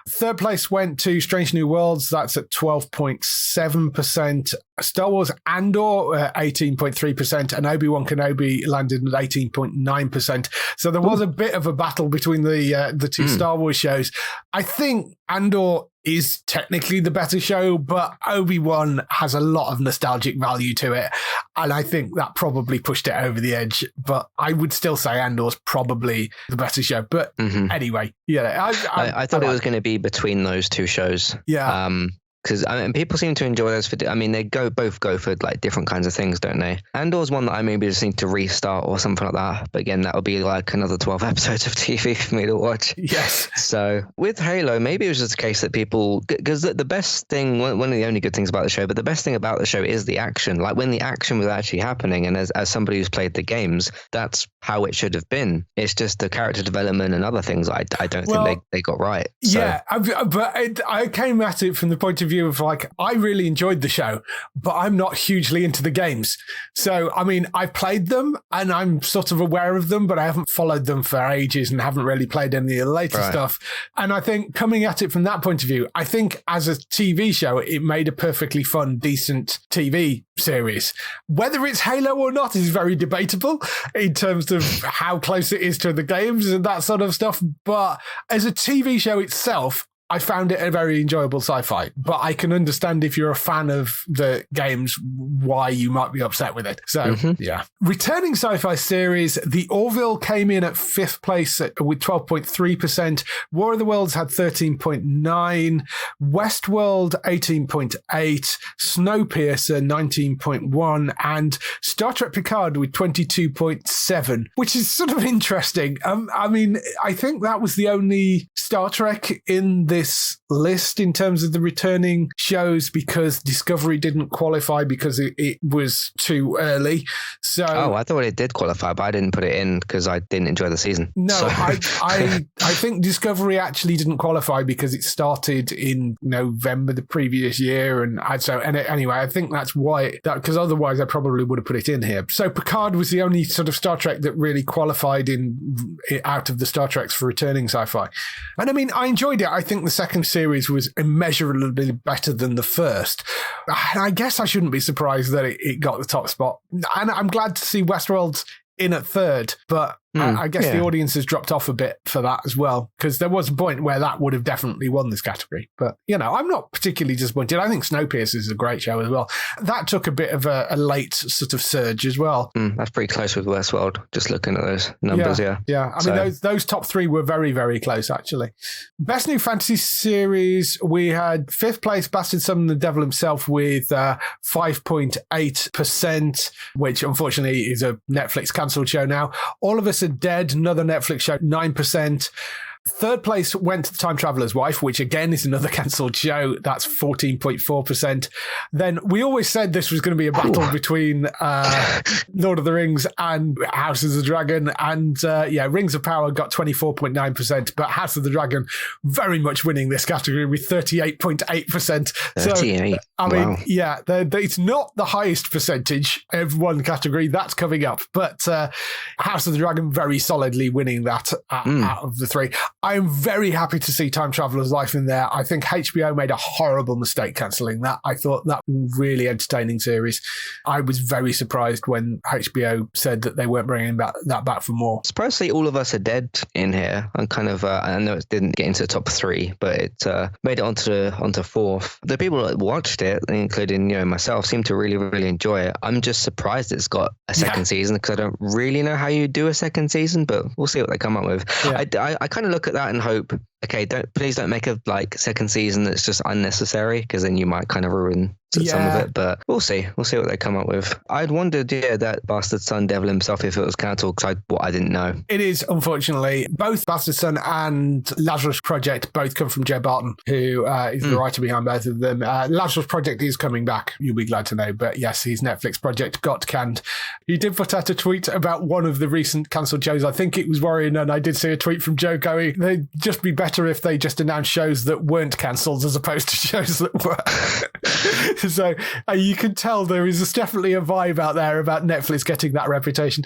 Third place went to Strange New Worlds. That's at 12.7%. Star Wars Andor, 18.3%, and Obi-Wan Kenobi landed at 18.9%. So there was a bit of a battle between the two Star Wars shows. I think Andor is technically the better show, but Obi-Wan has a lot of nostalgic value to it, and I think that probably pushed it over the edge. But I would still say Andor's probably the better show. But anyway, yeah, I thought it was going to be between those two shows. Yeah. Because people seem to enjoy those. They both go for like different kinds of things, don't they? Andor's one that I maybe just need to restart or something like that. But again, that would be like another 12 episodes of TV for me to watch. Yes. So with Halo, maybe it was just a case that people, because the best thing, one of the only good things about the show, but the best thing about the show is the action. Like when the action was actually happening, and as somebody who's played the games, that's how it should have been. It's just the character development and other things I don't think they got right. So. Yeah, but I came at it from the point of view of like, I really enjoyed the show, but I'm not hugely into the games. So, I mean, I've played them and I'm sort of aware of them, but I haven't followed them for ages and haven't really played any of the later stuff. And I think coming at it from that point of view, I think as a TV show, it made a perfectly fun, decent TV series. Whether it's Halo or not is very debatable in terms of how close it is to the games and that sort of stuff. But as a TV show itself, I found it a very enjoyable sci-fi, but I can understand if you're a fan of the games, why you might be upset with it. So, yeah. Returning sci-fi series, The Orville came in at fifth place with 12.3%. War of the Worlds had 13.9%. Westworld, 18.8%. Snowpiercer, 19.1%. And Star Trek Picard with 22.7%, which is sort of interesting. I mean, I think that was the only Star Trek in this list in terms of the returning shows because Discovery didn't qualify because it was too early. So I thought it did qualify, but I didn't put it in because I didn't enjoy the season. No, so. I think Discovery actually didn't qualify because it started in November the previous year, anyway, I think that's why because otherwise I probably would have put it in here. So Picard was the only sort of Star Trek that really qualified out of the Star Treks for returning sci-fi, and I mean I enjoyed it. I think the second series was immeasurably better than the first. I guess I shouldn't be surprised that it got the top spot. And I'm glad to see Westworld's in at third, but I guess the audience has dropped off a bit for that as well, because there was a point where that would have definitely won this category. But, I'm not particularly disappointed. I think Snowpiercer is a great show as well. That took a bit of a late sort of surge as well. That's pretty close with Westworld, just looking at those numbers, yeah. Yeah, I mean, those top three were very, very close, actually. Best New Fantasy Series, we had fifth place, Bastard Son and the Devil himself with 5.8%, which unfortunately is a Netflix cancelled show now. All of Us Are Dead, another Netflix show, 9%. Third place went to The Time Traveller's Wife, which again is another cancelled show. That's 14.4%. Then we always said this was going to be a battle between Lord of the Rings and House of the Dragon. And Rings of Power got 24.9%, but House of the Dragon very much winning this category with 38.8%. 38. So, I mean, it's not the highest percentage of one category. That's coming up. But House of the Dragon very solidly winning that out of the three. I'm very happy to see Time Traveller's Life in there. I think HBO made a horrible mistake cancelling that. I thought that was a really entertaining series. I was very surprised when HBO said that they weren't bringing that back for more. Surprisingly, All of Us Are Dead in here. And kind of, I know it didn't get into the top three, but it made it onto fourth. The people that watched it, including myself, seem to really, really enjoy it. I'm just surprised it's got a second season because I don't really know how you do a second season, but we'll see what they come up with. Yeah. I kind of look at that and hope, okay, please don't make a second season that's just unnecessary, because then you might kind of ruin some of it. But we'll see what they come up with. I'd wondered, that Bastard Son Devil himself, if it was cancelled, because I didn't know. It is, unfortunately. Both Bastard Son and Lazarus Project both come from Joe Barton, who is the writer behind both of them. Lazarus Project is coming back, you'll be glad to know, but yes, his Netflix project got canned. He did put out a tweet about one of the recent cancelled shows. I think it was Warrior Nun. I did see a tweet from Joe going, they'd just be better if they just announced shows that weren't cancelled as opposed to shows that were. So you can tell there is definitely a vibe out there about Netflix getting that reputation.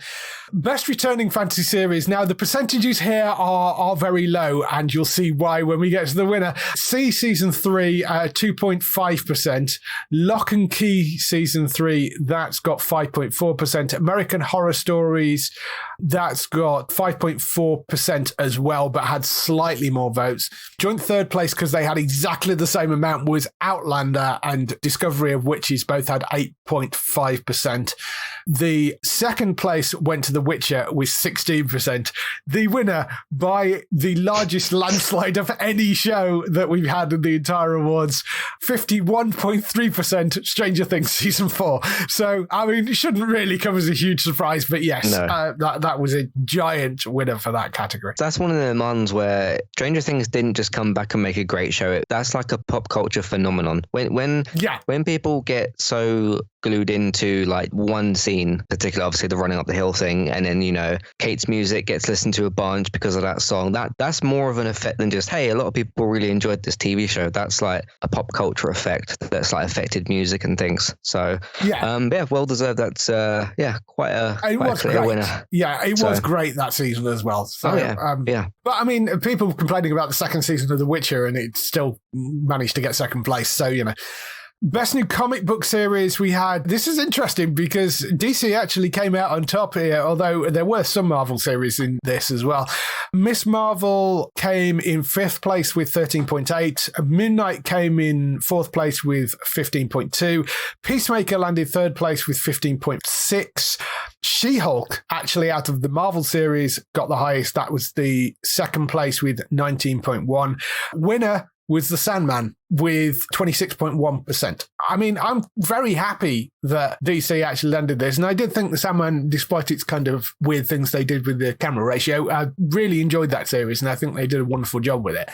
Best returning fantasy series. Now, the percentages here are very low, and you'll see why when we get to the winner. See Season 3, 2.5%. Lock and Key Season 3, that's got 5.4%. American Horror Stories, that's got 5.4% as well, but had slightly more votes. Joint third place, because they had exactly the same amount, was Outlander and Discovery of Witches, both had 8.5%. The second place went to The Witcher with 16%. The winner by the largest landslide of any show that we've had in the entire awards, 51.3%, Stranger Things Season 4. So, I mean, it shouldn't really come as a huge surprise, but yes, that was a giant winner for that category. That's one of the ones where Stranger Things didn't just come back and make a great show. That's like a pop culture phenomenon. When people get so glued into one scene, particularly obviously the running up the hill thing, and then Kate's music gets listened to a bunch because of that song, that's more of an effect than just, hey, a lot of people really enjoyed this TV show. That's like a pop culture effect that's affected music and things. So well deserved. That's quite a clear winner. Yeah, it was great that season as well. So, but I mean, people complaining about the second season of The Witcher, and it still managed to get second place. So Best new comic book series we had. This is interesting because DC actually came out on top here, although there were some Marvel series in this as well. Miss Marvel came in 5th place with 13.8. Moon Knight came in 4th place with 15.2. Peacemaker landed 3rd place with 15.6. She-Hulk, actually out of the Marvel series, got the highest. That was the 2nd place with 19.1. Winner was The Sandman with 26.1%. I mean, I'm very happy that DC actually landed this. And I did think The Sandman, despite its kind of weird things they did with the camera ratio, I really enjoyed that series. And I think they did a wonderful job with it.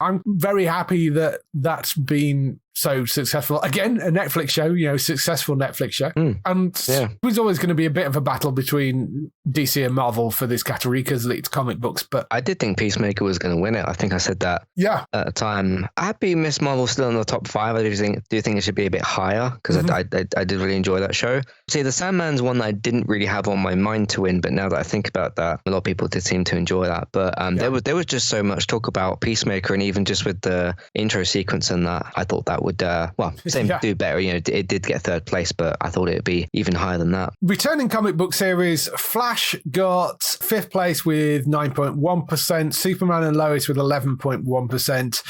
I'm very happy that that's been so successful. Again, a Netflix show, successful Netflix show. And it was always going to be a bit of a battle between DC and Marvel for this category because it's comic books. But I did think Peacemaker was going to win it. I think I said that at the time. Happy Miss Marvel still in the top 5. I do think it should be a bit higher because I did really enjoy that show. See, The Sandman's one that I didn't really have on my mind to win, but now that I think about that, a lot of people did seem to enjoy that. But there was just so much talk about Peacemaker, and even just with the intro sequence and that, I thought that would do better. It did get 3rd place, but I thought it'd be even higher than that. Returning comic book series, Flash got 5th place with 9.1%. Superman and Lois with 11.1%.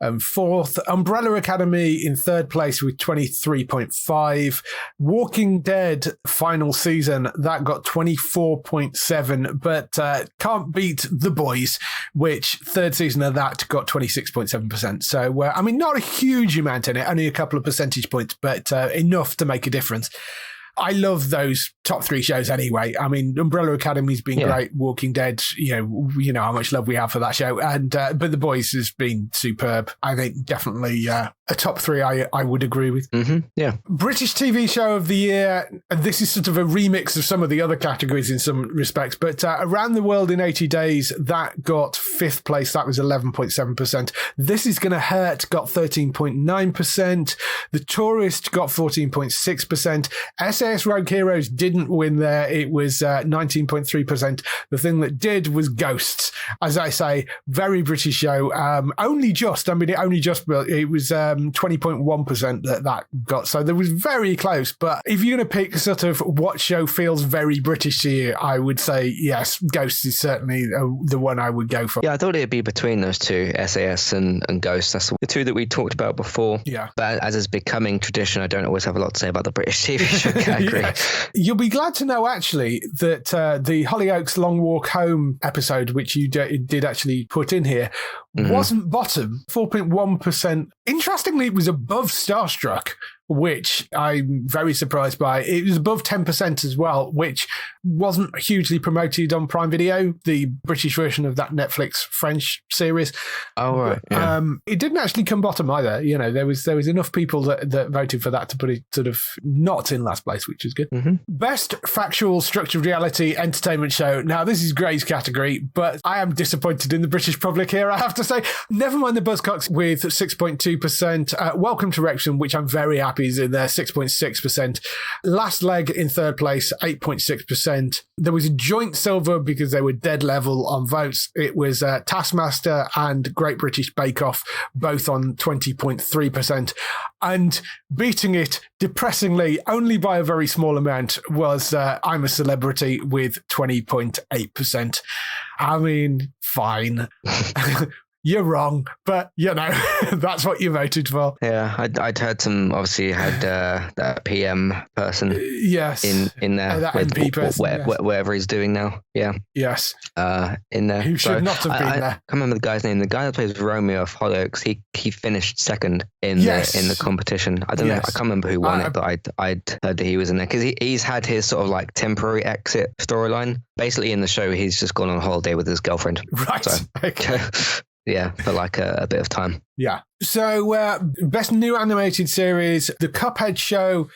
4th, Umbrella Academy in 3rd place with 23.5. Walking Dead final season, that got 24.7, but can't beat The Boys, which 3rd season of that got 26.7%. So, I mean, not a huge amount in it, only a couple of percentage points, but enough to make a difference. I love those top 3 shows anyway. I mean, Umbrella Academy's been great. Walking Dead, you know how much love we have for that show. And but The Boys has been superb. I think definitely a top 3 I would agree with. Mm-hmm. Yeah. British TV show of the year. And this is sort of a remix of some of the other categories in some respects. But Around the World in 80 Days, that got 5th place. That was 11.7%. This Is Gonna Hurt got 13.9%. The Tourist got 14.6%. SAS Rogue Heroes didn't win there. It was 19.3%. The thing that did was Ghosts. As I say, very British show. It only just, but it was 20.1% that got. So there was very close. But if you're going to pick sort of what show feels very British to you, I would say, yes, Ghosts is certainly the one I would go for. Yeah, I thought it'd be between those two, SAS and Ghosts. That's the 2 that we talked about before. Yeah. But as is becoming tradition, I don't always have a lot to say about the British TV show category. Yeah. You'll be glad to know, actually, that the Hollyoaks Long Walk Home episode, which you did actually put in here, wasn't bottom, 4.1%. Interestingly, it was above Starstruck, which I'm very surprised by. It was above 10% as well, which wasn't hugely promoted on Prime Video, the British version of that Netflix French series. Oh, right. Yeah. It didn't actually come bottom either. You know, there was enough people that voted for that to put it sort of not in last place, which is good. Mm-hmm. Best factual structured reality entertainment show. Now, this is Gray's category, but I am disappointed in the British public here, I have to say. Never mind the Buzzcocks with 6.2%. Welcome to Wrexham, which I'm very happy is in there, 6.6%. Last Leg in 3rd place, 8.6%. There was a joint silver because they were dead level on votes. It was Taskmaster and Great British Bake Off, both on 20.3%. And beating it, depressingly, only by a very small amount, was I'm a Celebrity with 20.8%. I mean, fine. You're wrong, but, you know, that's what you voted for. Yeah, I'd heard some, obviously, you had that PM person yes. in there, that MP person, whatever he's doing now. Yeah. Yes. In there. Who should not have been there. I can't remember the guy's name. The guy that plays Romeo of Hollyoaks, he finished 2nd in the competition. I don't know. I can't remember who won it, but I'd heard that he was in there because he's had his sort of like temporary exit storyline. Basically, in the show, he's just gone on holiday with his girlfriend. Right. So, okay. Yeah, for like a bit of time. Yeah. So, best new animated series, The Cuphead Show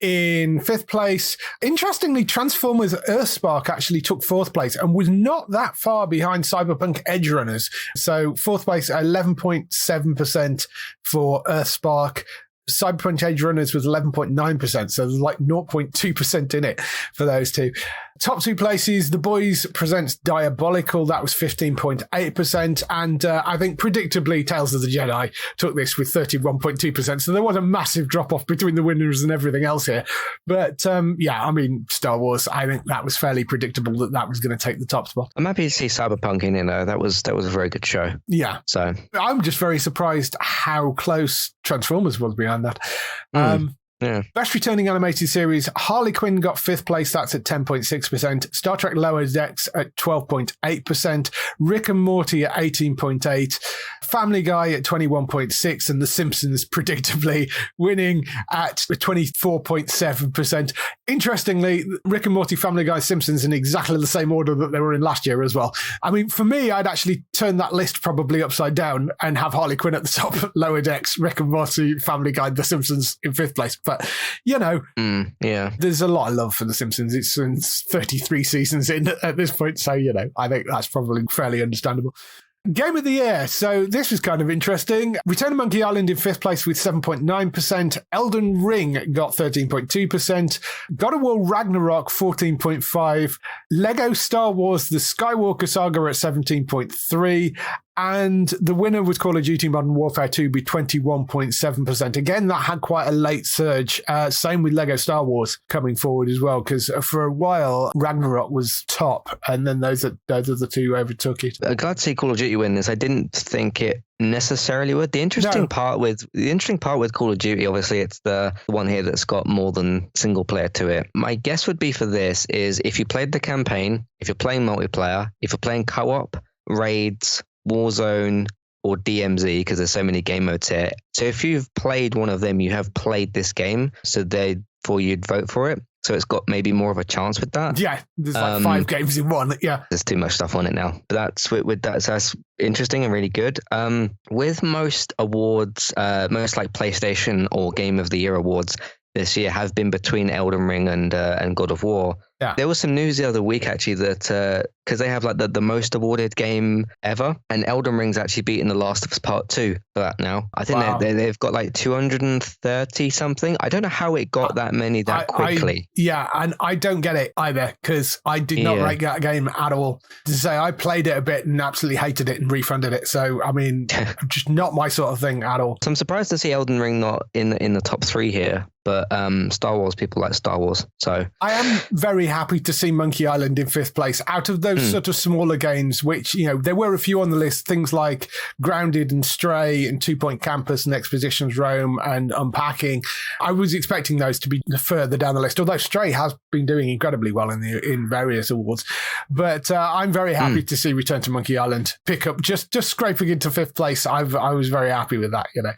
in 5th place. Interestingly, Transformers Earthspark actually took 4th place and was not that far behind Cyberpunk Edge Runners. So, 4th place, 11.7% for Earthspark. Cyberpunk Edge Runners was 11.9%, so there's like 0.2% in it for those two. Top 2 places, The Boys presents Diabolical, that was 15.8%, and I think predictably Tales of the Jedi took this with 31.2%, so there was a massive drop-off between the winners and everything else here. But yeah, I mean, Star Wars, I think that was fairly predictable that was going to take the top spot. I'm happy to see Cyberpunk in it, though. That was a very good show. Yeah. So I'm just very surprised how close Transformers was behind that. Yeah. Best returning animated series, Harley Quinn got 5th place, that's at 10.6%. Star Trek Lower Decks at 12.8%. Rick and Morty at 18.8%. Family Guy at 21.6%. And The Simpsons predictably winning at 24.7%. Interestingly, Rick and Morty, Family Guy, Simpsons in exactly the same order that they were in last year as well. I mean, for me, I'd actually turn that list probably upside down and have Harley Quinn at the top, Lower Decks, Rick and Morty, Family Guy, The Simpsons in 5th place. But, you know, there's a lot of love for The Simpsons. It's 33 seasons in at this point. So, you know, I think that's probably fairly understandable. Game of the Year. So this was kind of interesting. Return of Monkey Island in 5th place with 7.9%. Elden Ring got 13.2%. God of War Ragnarok 14.5%. Lego Star Wars The Skywalker Saga at 17.3%. And the winner was Call of Duty Modern Warfare 2 with 21.7%. Again, that had quite a late surge. Same with Lego Star Wars coming forward as well, because for a while, Ragnarok was top, and then those are the two overtook it. I'm glad to see Call of Duty win this. I didn't think it necessarily would. The interesting part with Call of Duty, obviously, it's the one here that's got more than single player to it. My guess would be for this is if you played the campaign, if you're playing multiplayer, if you're playing co-op, raids, Warzone, or DMZ, because there's so many game modes here. So if you've played one of them, you have played this game, so therefore you'd vote for it. so it's got maybe more of a chance with that. Yeah, there's like 5 games in one. Yeah, there's too much stuff on it now, but that's with that. So that's interesting and really good. With most awards, most like PlayStation or Game of the Year awards this year have been between Elden Ring and God of War. Yeah. There was some news the other week actually that because they have like the most awarded game ever, and Elden Ring's actually beaten The Last of Us Part 2 for that now. I think they've got like 230 something. I don't know how it got that many that quickly. And I don't get it either, because I did not rate that game at all. To say, I played it a bit and absolutely hated it and refunded it. So, I mean, just not my sort of thing at all. So I'm surprised to see Elden Ring not in the top 3 here. But Star Wars, people like Star Wars. So I am very happy to see Monkey Island in 5th place. Out of those sort of smaller games, which, you know, there were a few on the list, things like Grounded and Stray and 2 Point Campus and Expositions Rome and Unpacking. I was expecting those to be further down the list, although Stray has been doing incredibly well in various awards. But I'm very happy to see Return to Monkey Island pick up, just scraping into 5th place. I was very happy with that, you know.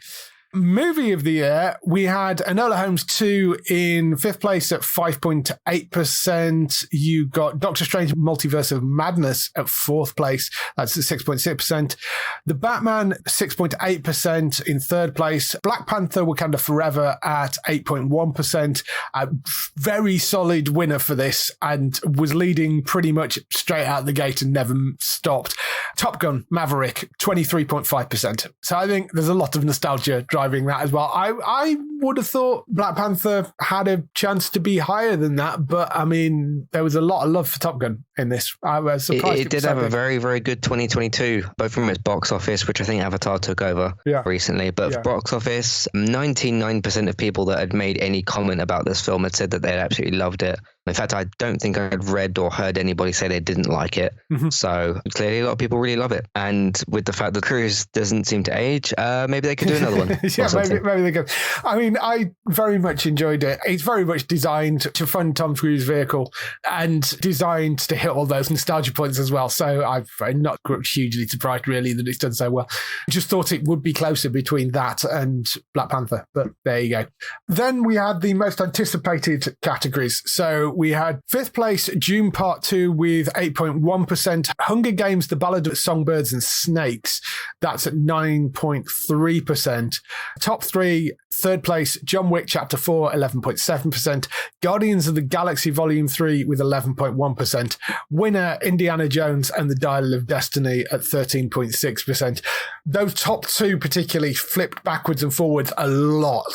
Movie of the year, we had Enola Holmes 2 in 5th place at 5.8%. You got Doctor Strange Multiverse of Madness at 4th place. That's at 6.6%. The Batman, 6.8% in 3rd place. Black Panther Wakanda Forever at 8.1%. A very solid winner for this, and was leading pretty much straight out the gate and never stopped. Top Gun Maverick, 23.5%. So I think there's a lot of nostalgia driving that as well. I would have thought Black Panther had a chance to be higher than that, but I mean, there was a lot of love for Top Gun in this. I was surprised. It did have a very, very good 2022, both from its box office, which I think Avatar took over recently, but for box office, 99% of people that had made any comment about this film had said that they'd absolutely loved it. In fact, I don't think I'd read or heard anybody say they didn't like it. So clearly a lot of people really love it. And with the fact that Cruise doesn't seem to age, maybe they could do another one. maybe they could. I mean, I very much enjoyed it. It's very much designed to fund Tom Cruise's vehicle and designed to hit all those nostalgia points as well. So I'm not hugely surprised really that it's done so well. I just thought it would be closer between that and Black Panther, but there you go. Then we had the most anticipated categories. So we had 5th place, Dune Part 2 with 8.1%. Hunger Games, The Ballad of Songbirds and Snakes. That's at 9.3%. Top 3, 3rd place, John Wick Chapter 4, 11.7%. Guardians of the Galaxy Volume 3 with 11.1%. Winner, Indiana Jones and the Dial of Destiny at 13.6%. Those top 2 particularly flipped backwards and forwards a lot.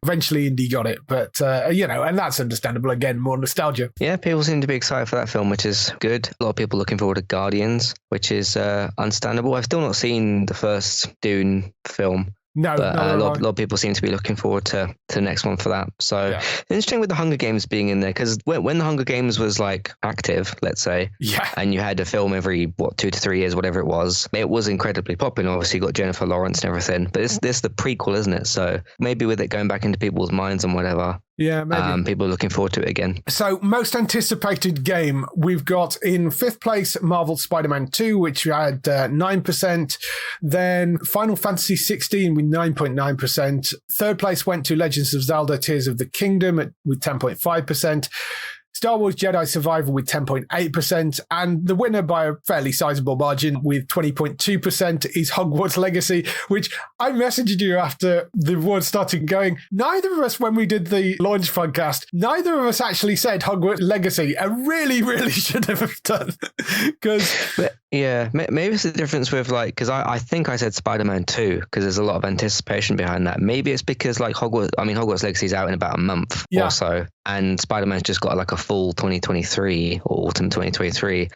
Eventually Indy got it, but, and that's understandable. Again, more nostalgia. Yeah, people seem to be excited for that film, which is good. A lot of people looking forward to Guardians, which is understandable. I've still not seen the first Dune film. No, but a lot of people seem to be looking forward to the next one for that. So interesting with the Hunger Games being in there, because when the Hunger Games was like active, let's say, and you had a film every 2 to 3 years, whatever it was incredibly popular. Obviously, you got Jennifer Lawrence and everything, but this the prequel, isn't it? So maybe with it going back into people's minds and whatever. Yeah, maybe. People are looking forward to it again. So, most anticipated game, we've got in 5th place, Marvel's Spider-Man 2, which had 9%. Then Final Fantasy 16 with 9.9%. 3rd place went to Legends of Zelda Tears of the Kingdom with 10.5%. Star Wars Jedi Survivor with 10.8%, and the winner by a fairly sizable margin with 20.2% is Hogwarts Legacy, which I messaged you after the awards started going, neither of us, when we did the launch podcast, neither of us actually said Hogwarts Legacy. I really, really should have done. Maybe it's the difference with because I think I said Spider-Man 2 because there's a lot of anticipation behind that. Maybe it's because Hogwarts Legacy is out in about a month or so, and Spider-Man's just got like a full 2023 or autumn 2023.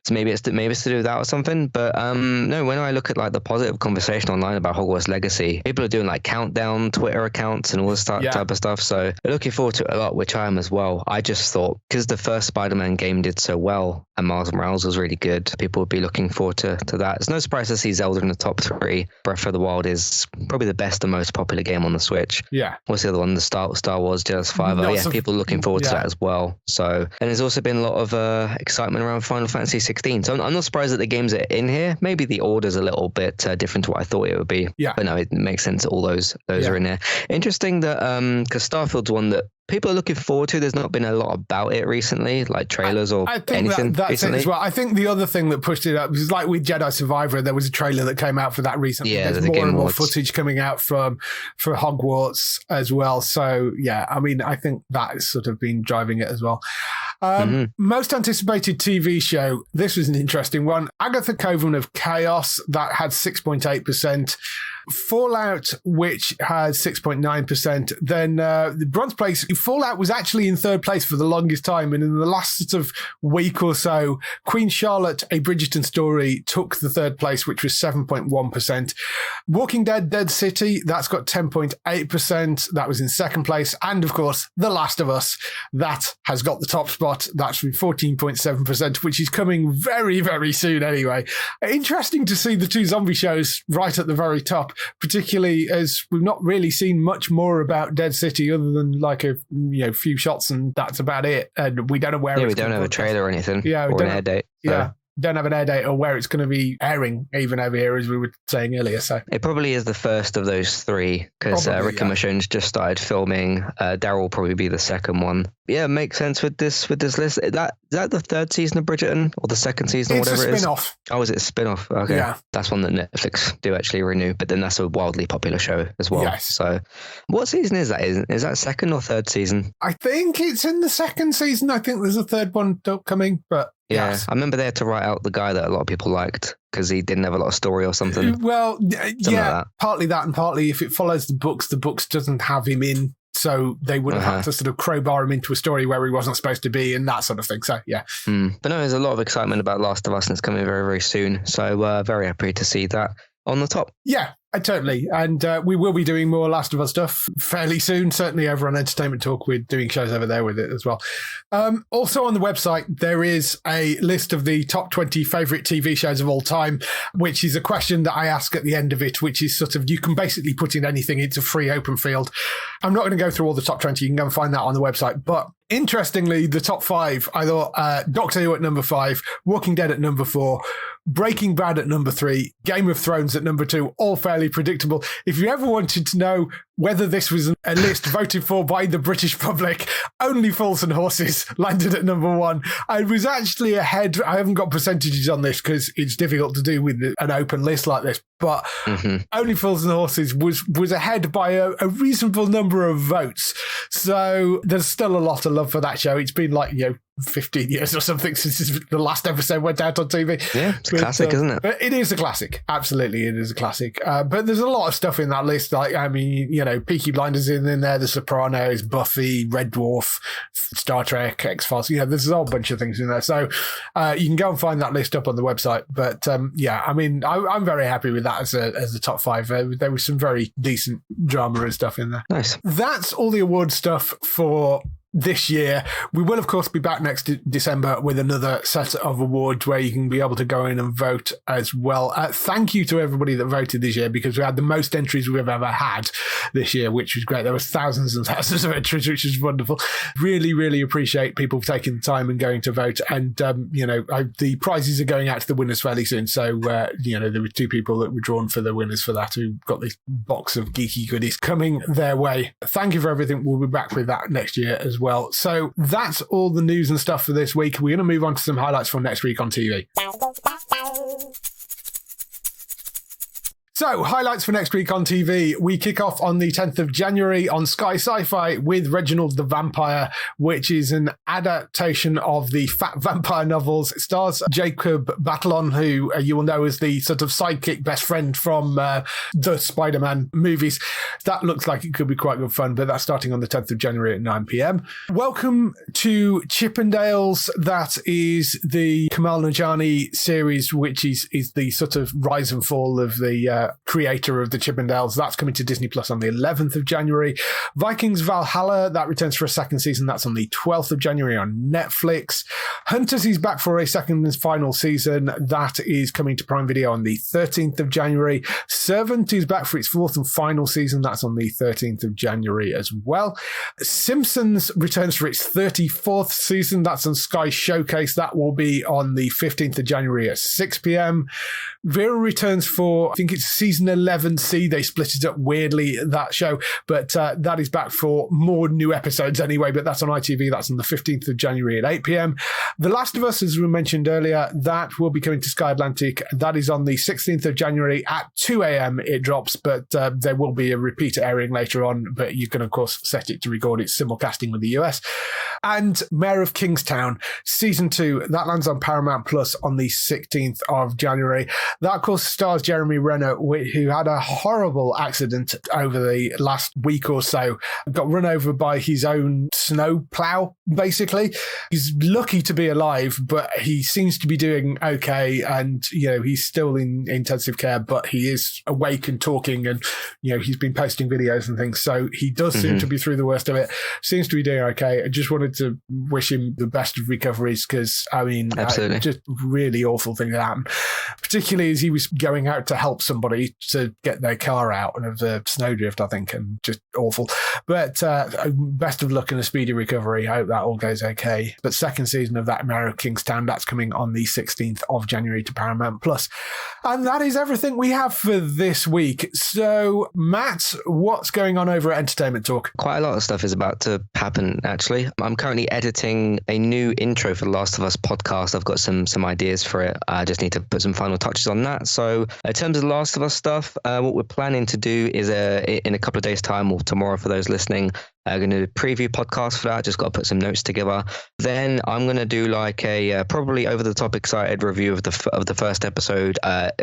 So maybe it's to do with that or something. But no, when I look at like the positive conversation online about Hogwarts Legacy, people are doing like countdown Twitter accounts and all this type of stuff. So they're looking forward to it a lot, which I am as well. I just thought because the first Spider-Man game did so well and Miles Morales was really good, people would be looking forward to that. It's no surprise to see Zelda in the top 3. Breath of the Wild is probably the best and most popular game on the Switch. Yeah. What's the other one? The Star Wars Jedi Survivor. People are looking forward to that as well. So, and there's also been a lot of excitement around Final Fantasy 16. So I'm not surprised that the games are in here. Maybe the order's a little bit different to what I thought it would be. Yeah. But no, it makes sense that all those are in there. Interesting that because Starfield's one that people are looking forward to. There's not been a lot about it recently, like trailers or I think anything that's recently. it as well. I think the other thing that pushed it up was like with Jedi Survivor, there was a trailer that came out for that recently. Yeah, there's the more Game and more Awards. footage coming out for Hogwarts as well. So yeah, I mean, I think that has sort of been driving it as well. Most anticipated TV show. This was an interesting one. Agatha Coven of Chaos, that had 6.8%. Fallout, which has 6.9%. Then the bronze place, Fallout was actually in third place for the longest time. And in the last sort of week or so, Queen Charlotte, A Bridgerton Story, took the third place, which was 7.1%. Walking Dead, Dead City, that's got 10.8%. That was in second place. And of course, The Last of Us, that has got the top spot. That's with 14.7%, which is coming very, very soon anyway. Interesting to see the two zombie shows right at the very top, particularly as we've not really seen much more about Dead City other than like a few shots, and that's about it. And we don't know where. Yeah, we don't have a trailer or anything. Yeah, or an air date. So. Yeah. Don't have an air date or where it's going to be airing, even over here, as we were saying earlier. So it probably is the first of those three, because Rick and Michonne's just started filming. Daryl will probably be the second one. Yeah, makes sense with this list. Is that the third season of Bridgerton or the second season or whatever it is? It's a spin-off. Oh, is it a spin-off? Okay. Yeah. That's one that Netflix do actually renew, but then that's a wildly popular show as well. Yes. So what season is that? Is that second or third season? I think it's in the second season. I think there's a third one upcoming, but yeah, yes. I remember they had to write out the guy that a lot of people liked because he didn't have a lot of story or something. Well, Something yeah, like that. partly that, and partly if it follows the books doesn't have him in, so they would have had to sort of crowbar him into a story where he wasn't supposed to be and that sort of thing. So yeah. But no, there's a lot of excitement about Last of Us, and it's coming very, very soon. So very happy to see that on the top. Yeah, totally. And we will be doing more Last of Us stuff fairly soon. Certainly over on Entertainment Talk, we're doing shows over there with it as well. Also on the website, there is a list of the top 20 favourite TV shows of all time, which is a question that I ask at the end of it, which is sort of, you can basically put in anything. It's a free open field. I'm not going to go through all the top 20. You can go and find that on the website. But interestingly, the top 5, I thought Doctor Who at number 5, Walking Dead at number 4, Breaking Bad at number 3, Game of Thrones at number 2, all fairly predictable. If you ever wanted to know whether this was a list voted for by the British public, Only Fools and Horses landed at number 1. I was actually ahead. I haven't got percentages on this because it's difficult to do with an open list like this, but Only Fools and Horses was ahead by a reasonable number of votes. So there's still a lot of love for that show. It's been like, 15 years or something since the last episode went out on TV. Yeah, it's a classic, isn't it? But it is a classic. Absolutely, it is a classic. But there's a lot of stuff in that list. Like, I mean, Peaky Blinders in there, The Sopranos, Buffy, Red Dwarf, Star Trek, X-Files. There's a whole bunch of things in there. So you can go and find that list up on the website. But I mean, I'm very happy with that as a top 5. There was some very decent drama and stuff in there. Nice. That's all the award stuff for this year. We will, of course, be back next December with another set of awards where you can be able to go in and vote as well. Thank you to everybody that voted this year, because we had the most entries we've ever had this year, which was great. There was thousands and thousands of entries, which is wonderful. Really, really appreciate people taking the time and going to vote. And, the prizes are going out to the winners fairly soon. So, there were 2 people that were drawn for the winners for that who got this box of geeky goodies coming their way. Thank you for everything. We'll be back with that next year as well. So that's all the news and stuff for this week. We're going to move on to some highlights from next week on TV. So, highlights for next week on TV. We kick off on the 10th of January on Sky Sci-Fi with Reginald the Vampire, which is an adaptation of the Fat Vampire novels. It stars Jacob Batalon, who you will know as the sort of sidekick best friend from the Spider-Man movies. That looks like it could be quite good fun, but that's starting on the 10th of January at 9 p.m. Welcome to Chippendales. That is the Kamal Nanjiani series, which is the sort of rise and fall of the creator of the Chippendales. That's coming to Disney Plus on the 11th of January. Vikings Valhalla, that returns for a second season. That's on the 12th of January on Netflix. Hunters is back for a second and final season. That is coming to Prime Video on the 13th of January. Servant is back for its 4th and final season. That's on the 13th of January as well. Simpsons returns for its 34th season. That's on Sky Showcase. That will be on the 15th of January at 6 p.m. Vera returns for, I think it's season 11C. They split it up weirdly, that show, but that is back for more new episodes anyway, but that's on ITV. That's on the 15th of January at 8 p.m. The Last of Us, as we mentioned earlier, that will be coming to Sky Atlantic. That is on the 16th of January at 2 a.m. it drops, but there will be a repeat airing later on, but you can, of course, set it to record its simulcasting with the US. And Mayor of Kingstown, Season 2, that lands on Paramount Plus on the 16th of January. That, of course, stars Jeremy Renner, who had a horrible accident over the last week or so. Got run over by his own snow plow, basically. He's lucky to be alive, but he seems to be doing okay. And, he's still in intensive care, but he is awake and talking, and, he's been posting videos and things. So he does seem to be through the worst of it. Seems to be doing okay. I just wanted to wish him the best of recoveries because, absolutely, just really awful thing that happened, particularly as he was going out to help somebody to get their car out of the snowdrift, I think, and just awful. But best of luck and a speedy recovery. I hope that all goes okay. But second season of that Mayor of Kingstown, that's coming on the 16th of January to Paramount Plus. And that is everything we have for this week. So, Matt, what's going on over at Entertainment Talk? Quite a lot of stuff is about to happen, actually. I'm currently editing a new intro for the Last of Us podcast. I've got some ideas for it. I just need to put some final touches on that. So in terms of the Last of Us stuff, what we're planning to do is in a couple of days' time, or tomorrow for those listening, I'm going to do a preview podcast for that. Just got to put some notes together. Then I'm going to do like a probably over-the-top excited review of the first episode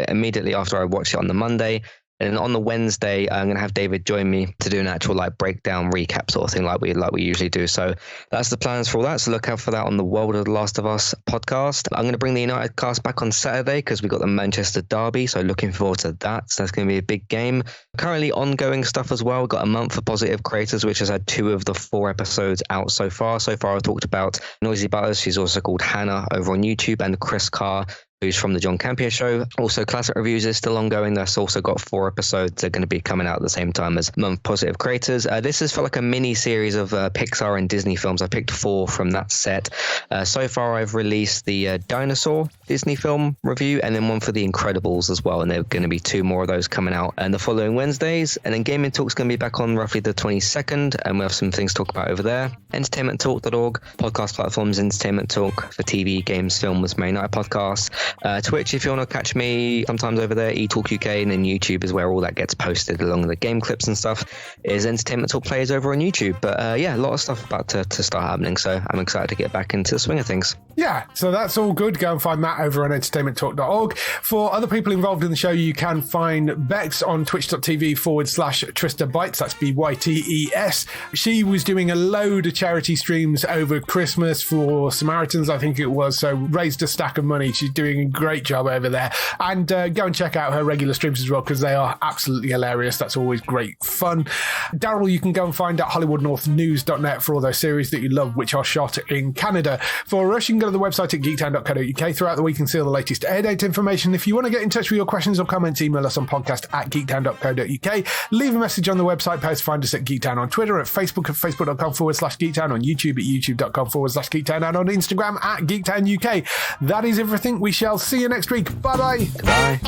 immediately after I watch it on the Monday. And on the Wednesday, I'm going to have David join me to do an actual breakdown recap sort of thing like we usually do. So that's the plans for all that. So look out for that on the World of The Last of Us podcast. I'm going to bring the United cast back on Saturday because we got the Manchester Derby. So looking forward to that. So that's going to be a big game. Currently ongoing stuff as well. We've got A Month for Positive Creators, which has had 2 of the 4 episodes out so far. So far I've talked about Noisy Butters. She's also called Hannah over on YouTube, and Chris Carr, who's from the John Campion Show. Also, Classic Reviews is still ongoing. That's also got 4 episodes. They're going to be coming out at the same time as Month Positive Creators. This is for like a mini series of Pixar and Disney films. I picked 4 from that set. So far, I've released the Dinosaur Disney film review, and then one for The Incredibles as well. And there are going to be 2 more of those coming out and the following Wednesdays. And then Gaming Talk's going to be back on roughly the 22nd, and we have some things to talk about over there. Entertainmenttalk.org, podcast platforms, Entertainment Talk for TV, games, films, May Night Podcasts. Twitch, if you want to catch me sometimes over there, eTalk UK, and then YouTube is where all that gets posted along with the game clips and stuff, is Entertainment Talk Players over on YouTube. But a lot of stuff about to start happening, so I'm excited to get back into the swing of things. Yeah, so that's all good. Go and find Matt over on entertainmenttalk.org. For other people involved in the show, you can find Bex on twitch.tv/Trista Bytes. That's BYTES. She was doing a load of charity streams over Christmas for Samaritans, I think it was, so raised a stack of money. She's doing a great job over there. And go and check out her regular streams as well, because they are absolutely hilarious. That's always great fun. Daryl, you can go and find at HollywoodNorthNews.net for all those series that you love, which are shot in Canada. For us, you can go to the website at geektown.co.uk. Throughout the week, you can see all the latest air date information. If you want to get in touch with your questions or comments, email us on podcast@geektown.co.uk. Leave a message on the website post. Find us at Geektown on Twitter, at Facebook at facebook.com/Geektown, on YouTube at youtube.com/Geektown, and on Instagram at Geektown UK. That is everything. We shall see you next week. Bye-bye. Goodbye.